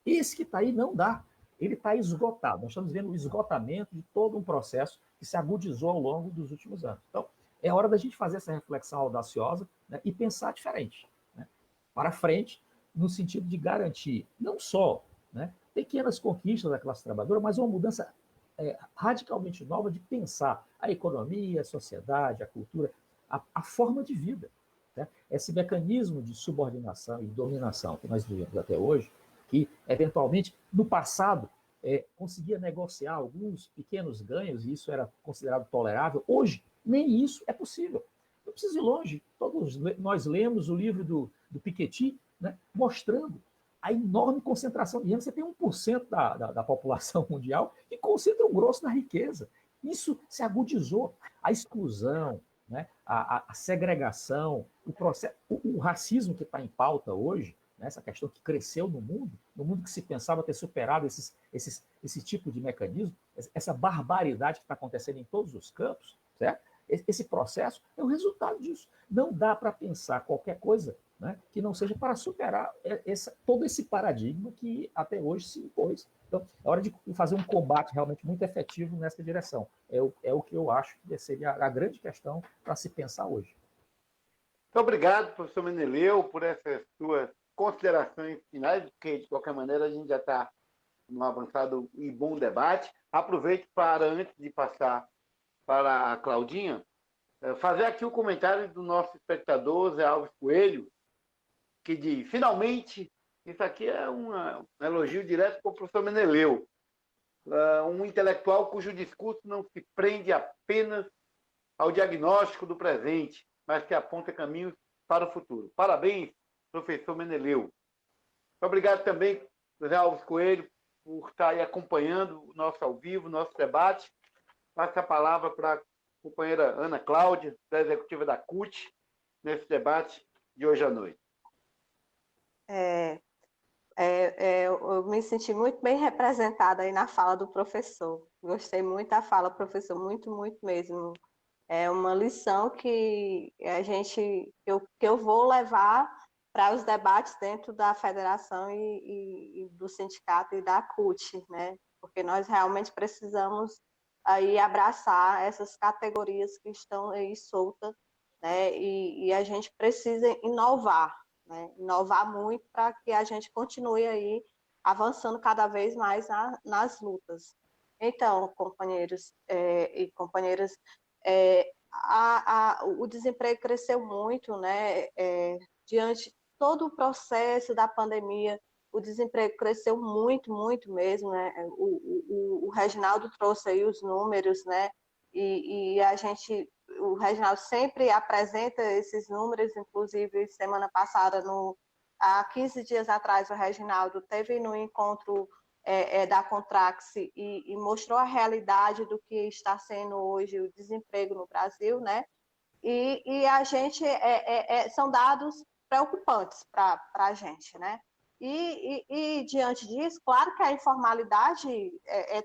Speaker 4: Esse que está aí não dá. Ele está esgotado. Nós estamos vendo o esgotamento de todo um processo que se agudizou ao longo dos últimos anos. Então, é hora da gente fazer essa reflexão audaciosa, né, e pensar diferente, né, para frente, no sentido de garantir não só, né, pequenas conquistas da classe trabalhadora, mas uma mudança radicalmente nova de pensar a economia, a sociedade, a cultura, a forma de vida. Né? Esse mecanismo de subordinação e dominação que nós vivemos até hoje, que, eventualmente, no passado, conseguia negociar alguns pequenos ganhos, e isso era considerado tolerável, hoje, nem isso é possível. Não precisa ir longe. Todos nós lemos o livro do Piketty, né, mostrando a enorme concentração de renda. Você tem 1% da população mundial que concentra um grosso na riqueza. Isso se agudizou. A exclusão, né, a segregação, o racismo que está em pauta hoje, né, essa questão que cresceu no mundo que se pensava ter superado esse tipo de mecanismo, essa barbaridade que está acontecendo em todos os campos, certo? Esse processo é o resultado disso. Não dá para pensar qualquer coisa, né, que não seja para superar todo esse paradigma que até hoje se impôs. Então, é hora de fazer um combate realmente muito efetivo nessa direção. É o que eu acho que seria a grande questão para se pensar hoje.
Speaker 1: Muito obrigado, professor Meneleu, por essas suas considerações finais, porque, de qualquer maneira, a gente já está num avançado e bom debate. Aproveito para, antes de passar para a Claudinha, fazer aqui o comentário do nosso espectador, Zé Alves Coelho, que diz, finalmente, isso aqui é um elogio direto para o professor Meneleu, um intelectual cujo discurso não se prende apenas ao diagnóstico do presente, mas que aponta caminhos para o futuro. Parabéns, professor Meneleu. Muito obrigado também, Zé Alves Coelho, por estar aí acompanhando o nosso ao vivo, o nosso debate. Passo a palavra para a companheira Ana Cláudia, da executiva da CUT, nesse debate de hoje à noite.
Speaker 3: Eu me senti muito bem representada aí na fala do professor. Gostei muito da fala, professor, muito, muito mesmo. É uma lição que eu vou levar para os debates dentro da federação e do sindicato e da CUT, né? Porque nós realmente precisamos aí abraçar essas categorias que estão aí soltas, né? E a gente precisa inovar, né? Inovar muito para que a gente continue aí avançando cada vez mais nas lutas. Então, companheiros e companheiras, o desemprego cresceu muito, né? Diante de todo o processo da pandemia, o desemprego cresceu muito, muito mesmo, né? O Reginaldo trouxe aí os números, né? E o Reginaldo sempre apresenta esses números, inclusive semana passada, há 15 dias atrás, o Reginaldo teve no encontro da Contrax e mostrou a realidade do que está sendo hoje o desemprego no Brasil, né? E a gente são dados preocupantes para a gente, né? E diante disso, claro que a informalidade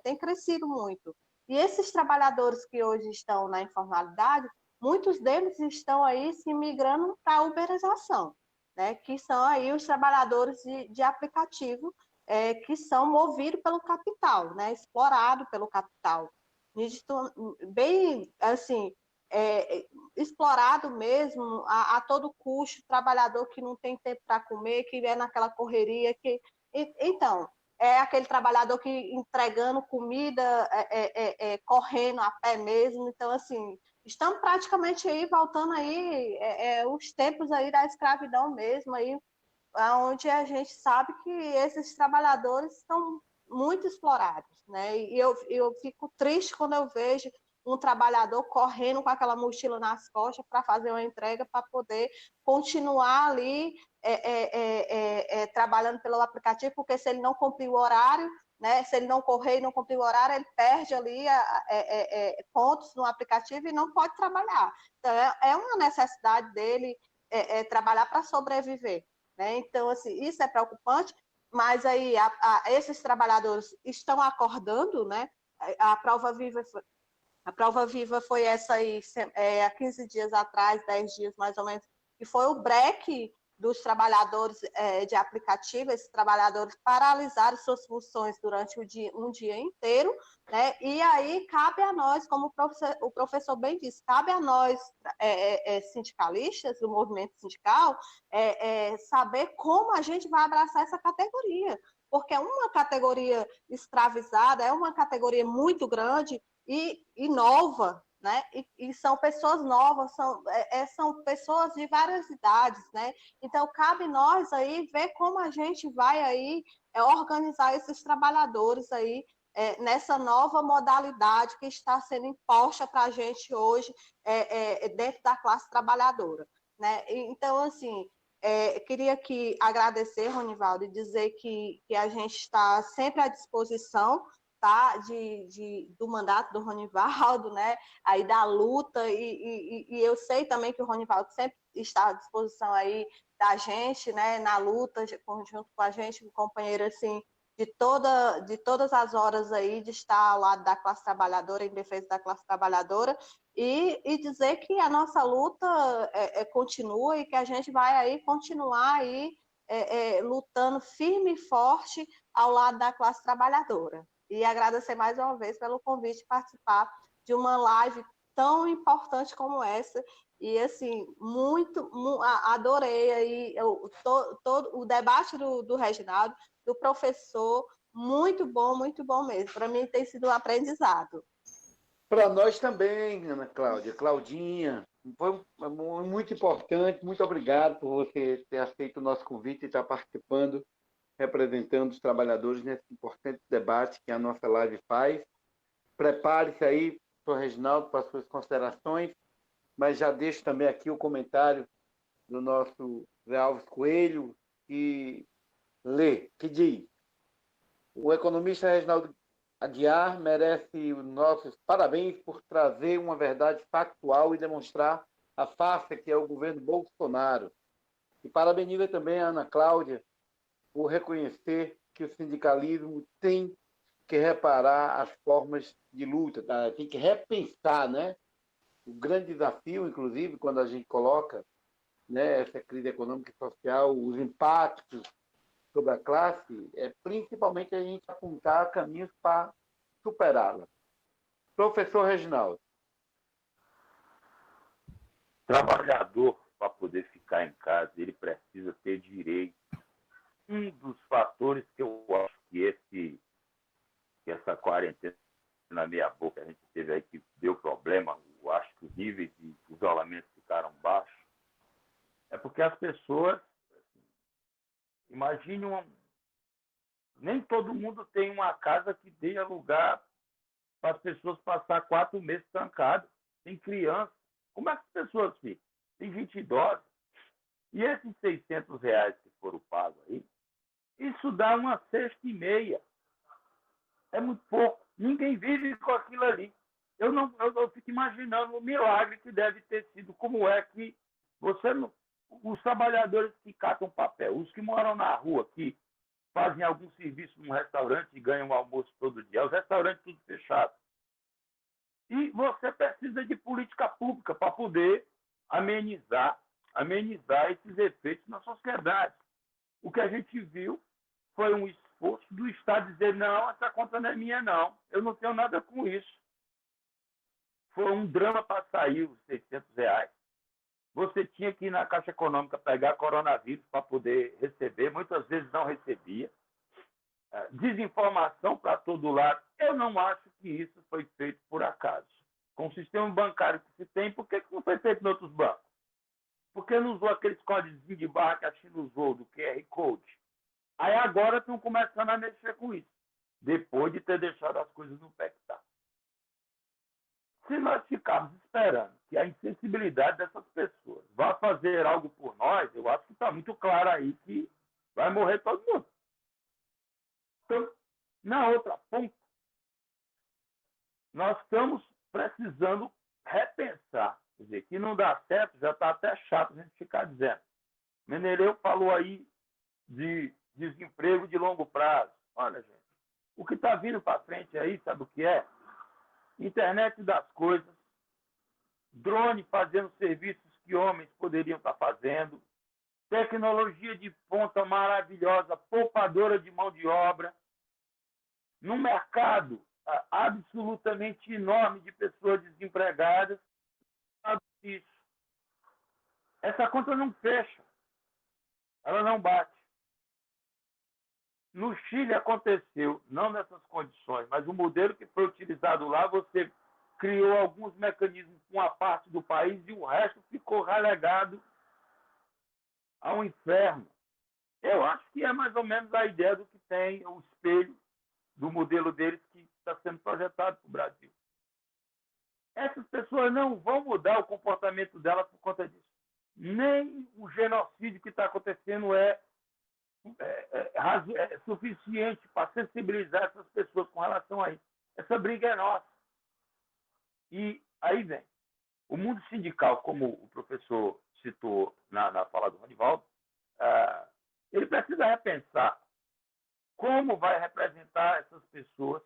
Speaker 3: tem crescido muito. E esses trabalhadores que hoje estão na informalidade, muitos deles estão aí se migrando para a uberização, né? Que são aí os trabalhadores de aplicativo, que são movidos pelo capital, né? Explorados pelo capital. Bem, assim, explorado mesmo a todo custo, trabalhador que não tem tempo para comer, que é naquela correria. Então, é aquele trabalhador que entregando comida, correndo a pé mesmo. Então, assim, estamos praticamente aí, voltando aí, os tempos aí da escravidão mesmo, aí, onde a gente sabe que esses trabalhadores estão muito explorados, né? E eu fico triste quando eu vejo um trabalhador correndo com aquela mochila nas costas para fazer uma entrega, para poder continuar ali trabalhando pelo aplicativo, porque se ele não cumprir o horário, né, se ele não correr e não cumprir o horário, ele perde ali pontos no aplicativo e não pode trabalhar. Então, é uma necessidade dele trabalhar para sobreviver. Né? Então, assim, isso é preocupante, mas aí esses trabalhadores estão acordando, né? A prova viva foi essa aí, há 15 dias atrás, 10 dias mais ou menos, que foi o break dos trabalhadores de aplicativo. Esses trabalhadores paralisaram suas funções durante um dia inteiro, né? E aí cabe a nós, como o professor bem disse, cabe a nós, sindicalistas, do movimento sindical, saber como a gente vai abraçar essa categoria, porque é uma categoria escravizada, é uma categoria muito grande e nova, né? E são pessoas novas, são pessoas de várias idades, né? Então, cabe nós aí ver como a gente vai aí organizar esses trabalhadores aí nessa nova modalidade que está sendo imposta para a gente hoje dentro da classe trabalhadora, né? Então, assim, queria aqui agradecer, Ronivaldo, e dizer que a gente está sempre à disposição, tá, do mandato do Ronivaldo, né, aí da luta, e eu sei também que o Ronivaldo sempre está à disposição aí da gente, né, na luta, junto com a gente, um companheiro, assim, de todas as horas aí, de estar ao lado da classe trabalhadora, em defesa da classe trabalhadora, e dizer que a nossa luta continua e que a gente vai aí continuar aí lutando firme e forte ao lado da classe trabalhadora. E agradecer mais uma vez pelo convite de participar de uma live tão importante como essa. E, assim, adorei aí todo o debate do Reginaldo, do professor, muito bom mesmo. Para mim tem sido um aprendizado.
Speaker 1: Para nós também, Ana Cláudia, Claudinha, foi muito importante. Muito obrigado por você ter aceito o nosso convite e estar participando, representando os trabalhadores nesse importante debate que a nossa live faz. Prepare-se aí, professor Reginaldo, para as suas considerações, mas já deixo também aqui o comentário do nosso Zé Alves Coelho, que diz: o economista Reginaldo Aguiar merece os nossos parabéns por trazer uma verdade factual e demonstrar a farsa que é o governo Bolsonaro. E parabeniza também a Ana Cláudia por reconhecer que o sindicalismo tem que reparar as formas de luta, tá? Tem que repensar, né? O grande desafio, inclusive, quando a gente coloca, né, essa crise econômica e social, os impactos sobre a classe, principalmente a gente apontar caminhos para superá-la. Professor Reginaldo.
Speaker 2: Trabalhador, para poder ficar em casa, ele precisa ter direito. Um dos fatores que eu acho que essa quarentena na meia-boca a gente teve aí que deu problema, eu acho que os níveis de isolamento ficaram baixos, é porque as pessoas, imagine nem todo mundo tem uma casa que dê lugar para as pessoas passar 4 meses trancadas. Tem criança. Como é que as pessoas ficam? Tem gente idosa. E esses R$600 que foram pagos aí, isso dá uma cesta e meia. É muito pouco. Ninguém vive com aquilo ali. Eu fico imaginando o milagre que deve ter sido. Como é que os trabalhadores que catam papel, os que moram na rua, que fazem algum serviço num restaurante e ganham um almoço todo dia, os restaurantes tudo fechados. E você precisa de política pública para poder amenizar esses efeitos na sociedade. O que a gente viu foi um esforço do Estado dizer: não, essa conta não é minha, não. Eu não tenho nada com isso. Foi um drama para sair os R$600. Você tinha que ir na Caixa Econômica pegar coronavírus para poder receber, muitas vezes não recebia. Desinformação para todo lado. Eu não acho que isso foi feito por acaso. Com o sistema bancário que se tem, por que não foi feito em outros bancos? Por que não usou aqueles códigos de barra que a China usou, do QR Code? Aí agora estão começando a mexer com isso, depois de ter deixado as coisas no pé que está. Se nós ficarmos esperando que a insensibilidade dessas pessoas vá fazer algo por nós, eu acho que está muito claro aí que vai morrer todo mundo. Então, na outra ponta, nós estamos precisando repensar. Quer dizer, que não dá certo, já está até chato a gente ficar dizendo. Menereu falou aí de desemprego de longo prazo. Olha, gente, o que está vindo para frente aí, sabe o que é? Internet das coisas, drone fazendo serviços que homens poderiam estar fazendo, tecnologia de ponta maravilhosa, poupadora de mão de obra, num mercado absolutamente enorme de pessoas desempregadas. Isso. Essa conta não fecha, ela não bate. No Chile aconteceu, não nessas condições, mas o modelo que foi utilizado lá, você criou alguns mecanismos com uma parte do país e o resto ficou relegado ao inferno. Eu acho que é mais ou menos a ideia do que tem o espelho do modelo deles que está sendo projetado para o Brasil. Essas pessoas não vão mudar o comportamento delas por conta disso. Nem o genocídio que está acontecendo é suficiente para sensibilizar essas pessoas com relação a isso. Essa briga é nossa. E aí vem. O mundo sindical, como o professor citou na fala do Ronivaldo, ele precisa repensar como vai representar essas pessoas,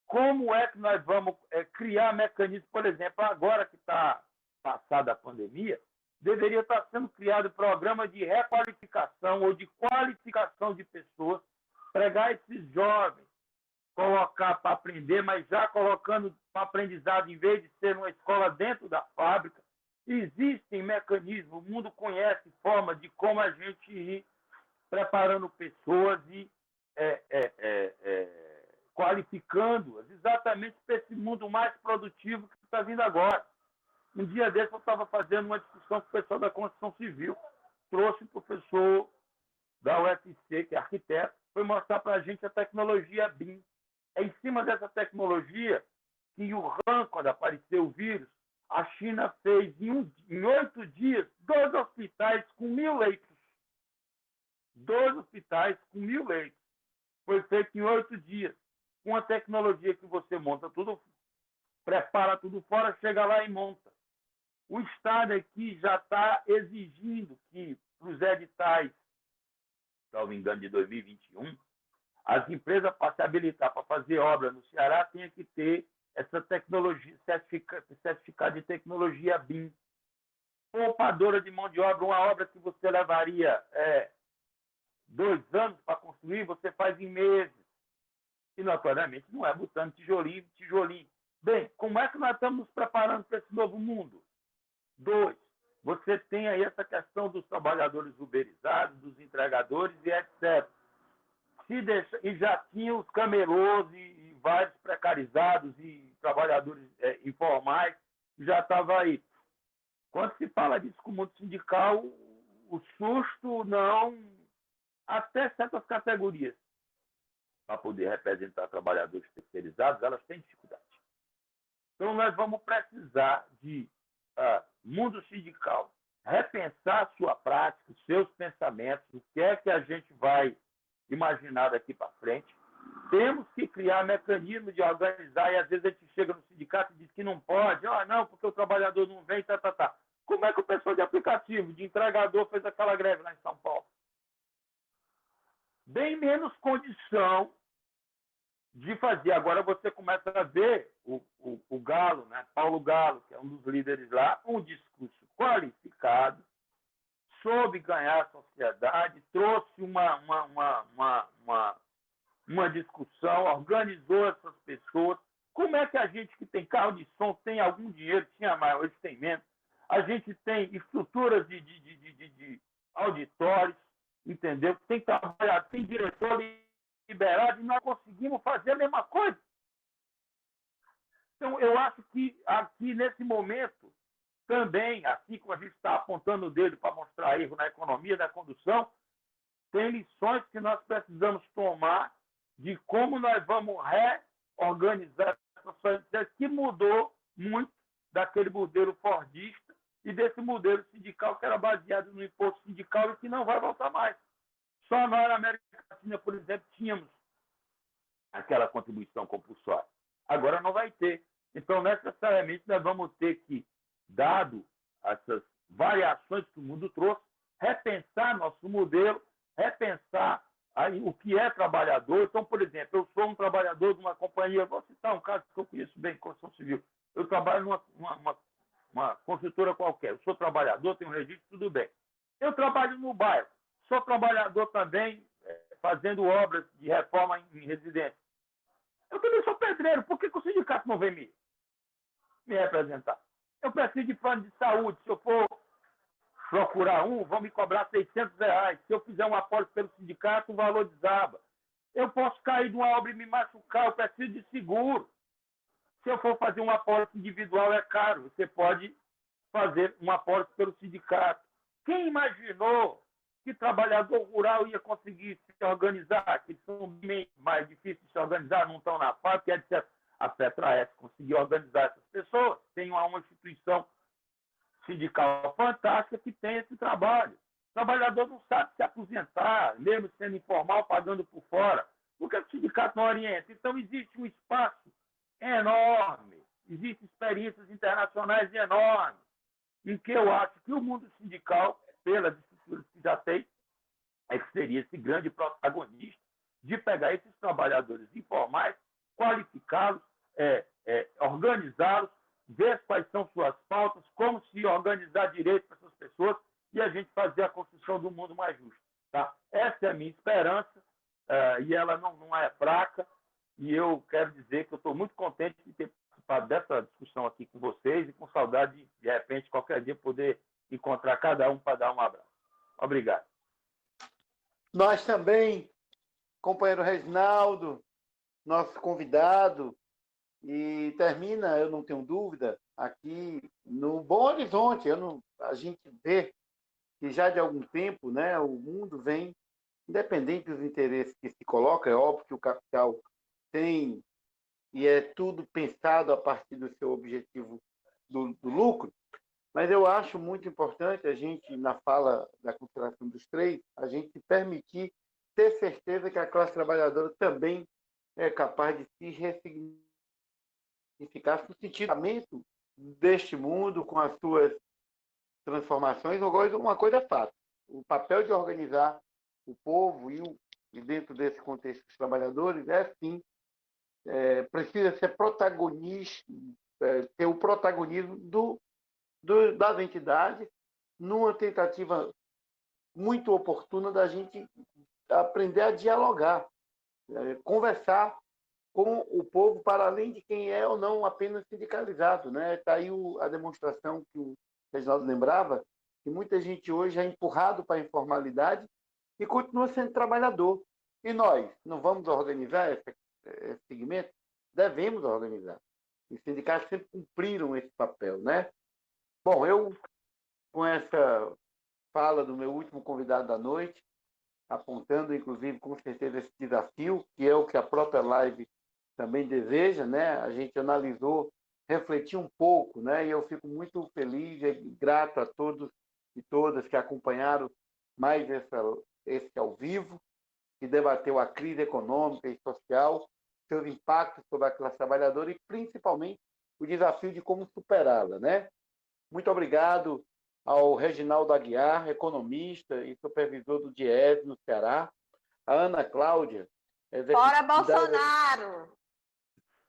Speaker 2: como é que nós vamos criar mecanismos. Por exemplo, agora que está passada a pandemia, deveria estar sendo criado programa de requalificação ou de qualificação de pessoas, pegar esses jovens, colocar para aprender, mas já colocando para aprendizado, em vez de ser uma escola dentro da fábrica. Existem mecanismos, o mundo conhece forma de como a gente ir preparando pessoas e qualificando-as exatamente para esse mundo mais produtivo que está vindo agora. Um dia desse eu estava fazendo uma discussão com o pessoal da construção civil, trouxe o professor da UFC, que é arquiteto, foi mostrar para a gente a tecnologia BIM. É em cima dessa tecnologia que o Wuhan, quando apareceu o vírus, a China fez em 8 dias 2 hospitais com 1.000 leitos. 2 hospitais com 1.000 leitos. Foi feito em 8 dias. Com a tecnologia que você monta tudo, prepara tudo fora, chega lá e monta. O Estado aqui já está exigindo que, para os editais, se não me engano, de 2021, as empresas, para se habilitar para fazer obra no Ceará, tenham que ter essa tecnologia, certificado de tecnologia BIM. Poupadora de mão de obra, uma obra que você levaria 2 anos para construir, você faz em meses. E, notoriamente, não é botando tijolinho. Bem, como é que nós estamos nos preparando para esse novo mundo? 2, você tem aí essa questão dos trabalhadores uberizados, dos entregadores e etc. E já tinha os camelôs e vários precarizados e trabalhadores informais, já estava aí. Quando se fala disso com o mundo sindical, o susto não... Até certas categorias, para poder representar trabalhadores terceirizados, elas têm dificuldade. Então, nós vamos precisar de mundo sindical repensar a sua prática, os seus pensamentos, o que é que a gente vai imaginar daqui para frente. Temos que criar mecanismos de organizar, e às vezes a gente chega no sindicato e diz que não pode, não, porque o trabalhador não vem, tá. Como é que o pessoal de aplicativo, de entregador, fez aquela greve lá em São Paulo? Bem menos condição de fazer. Agora você começa a ver o Galo, né? Paulo Galo, que é um dos líderes lá, um discurso qualificado, soube ganhar a sociedade, trouxe uma discussão, organizou essas pessoas, Como é que a gente que tem carro de som, tem algum dinheiro, tinha mais, hoje tem menos, a gente tem estruturas de auditórios, entendeu? Tem trabalhador, tem diretor liberado e nós conseguimos fazer a mesma coisa. Então, eu acho que aqui, nesse momento, também, assim como a gente está apontando o dedo para mostrar erro na economia, na condução, tem lições que nós precisamos tomar de como nós vamos reorganizar essa sociedade que mudou muito daquele modelo fordista e desse modelo sindical que era baseado no imposto sindical e que não vai voltar mais. Só nós, na América Latina, por exemplo, tínhamos aquela contribuição compulsória. Agora não vai ter. Então, necessariamente, nós vamos ter que, dado essas variações que o mundo trouxe, repensar nosso modelo, repensar aí o que é trabalhador. Então, por exemplo, eu sou um trabalhador de uma companhia, vou citar um caso que eu conheço bem, construção civil. Eu trabalho numa construtora qualquer. Eu sou trabalhador, tenho um registro, tudo bem. Eu trabalho no bairro. Sou trabalhador também, fazendo obras de reforma em residência. Eu também sou pedreiro. Por que o sindicato não vem me representar? Eu preciso de plano de saúde. Se eu for procurar vão me cobrar R$600. Se eu fizer um apólice pelo sindicato, o valor desaba. Eu posso cair de uma obra e me machucar. Eu preciso de seguro. Se eu for fazer um apólice individual, é caro. Você pode fazer um apólice pelo sindicato. Quem imaginou que trabalhador rural ia conseguir se organizar, que são bem mais difíceis de se organizar, não estão na fábrica, etc. A Petraes conseguiu organizar essas pessoas, tem uma instituição sindical fantástica que tem esse trabalho. O trabalhador não sabe se aposentar, mesmo sendo informal, pagando por fora. Por que o sindicato não orienta? Então, existe um espaço enorme, existem experiências internacionais enormes, em que eu acho que o mundo sindical, pelas estruturas que já tem, é que seria esse grande protagonista de pegar esses trabalhadores informais, qualificá-los, organizá-los, ver quais são suas pautas, como se organizar direito para essas pessoas e a gente fazer a construção do mundo mais justo. Tá? Essa é a minha esperança e ela não é fraca e eu quero dizer que eu estou muito contente de ter participado dessa discussão aqui com vocês e com saudade de repente, qualquer dia, poder encontrar cada um para dar um abraço. Obrigado.
Speaker 1: Nós também, companheiro Reginaldo, nosso convidado, e termina, eu não tenho dúvida, aqui no Bom Horizonte. A gente vê que já de algum tempo, né, o mundo vem, independente dos interesses que se colocam, é óbvio que o capital tem, e é tudo pensado a partir do seu objetivo do lucro, mas eu acho muito importante a gente, na fala da consideração dos três, a gente permitir ter certeza que a classe trabalhadora também é capaz de se ressignificar no sentido deste mundo, com as suas transformações. Uma coisa é fato: o papel de organizar o povo e dentro desse contexto dos trabalhadores sim, precisa ser protagonista, ter o protagonismo das entidades, numa tentativa muito oportuna da gente aprender a dialogar, conversar com o povo, para além de quem é ou não apenas sindicalizado. Né? Está aí a demonstração que o Reginaldo lembrava, que muita gente hoje é empurrado para a informalidade e continua sendo trabalhador. E nós não vamos organizar esse segmento? Devemos organizar. Os sindicatos sempre cumpriram esse papel. Né? Bom, eu, com essa fala do meu último convidado da noite, apontando, inclusive, com certeza, esse desafio, que é o que a própria live também deseja, né? A gente analisou, refletiu um pouco, né? E eu fico muito feliz e grato a todos e todas que acompanharam mais esse ao vivo, que debateu a crise econômica e social, seus impactos sobre a classe trabalhadora e, principalmente, o desafio de como superá-la, né? Muito obrigado ao Reginaldo Aguiar, economista e supervisor do DIEESE no Ceará, a Ana Cláudia.
Speaker 3: Fora Bolsonaro!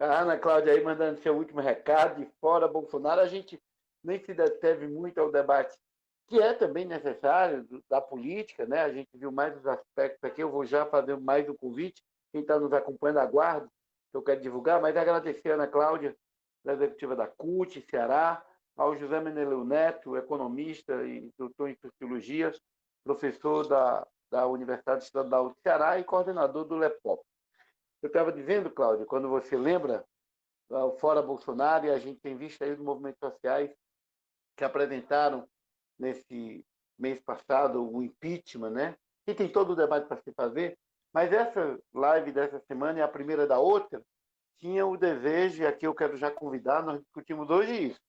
Speaker 1: A Ana Cláudia aí mandando seu último recado, de fora Bolsonaro. A gente nem se deteve muito ao debate, que é também necessário, da política, né? A gente viu mais os aspectos aqui, eu vou já fazer mais o convite, quem está nos acompanhando, aguarde que eu quero divulgar, mas agradecer a Ana Cláudia, da executiva da CUT, Ceará, ao José Meneleu Neto, economista e doutor em Sociologia, professor da Universidade Estadual do Ceará e coordenador do LEPOP. Eu estava dizendo, Cláudia, quando você lembra, o Fora Bolsonaro, e a gente tem visto aí os movimentos sociais que apresentaram nesse mês passado o impeachment, né? E tem todo o debate para se fazer, mas essa live dessa semana e a primeira da outra tinha o desejo, e aqui eu quero já convidar, nós discutimos hoje isso,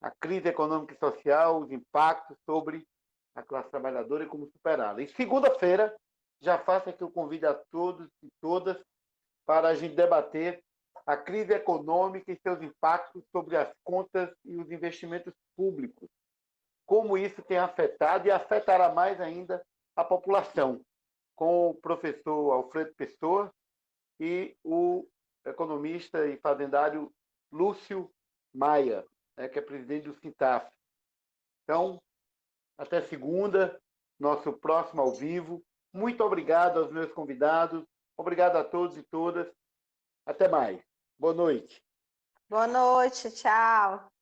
Speaker 1: a crise econômica e social, os impactos sobre a classe trabalhadora e como superá-la. E segunda-feira, já faço aqui o convite a todos e todas para a gente debater a crise econômica e seus impactos sobre as contas e os investimentos públicos. Como isso tem afetado e afetará mais ainda a população, com o professor Alfredo Pessoa e o economista e fazendário Lúcio Maia, que é presidente do Sintaf. Então, até segunda, nosso próximo ao vivo. Muito obrigado aos meus convidados. Obrigado a todos e todas. Até mais. Boa noite.
Speaker 3: Boa noite, tchau.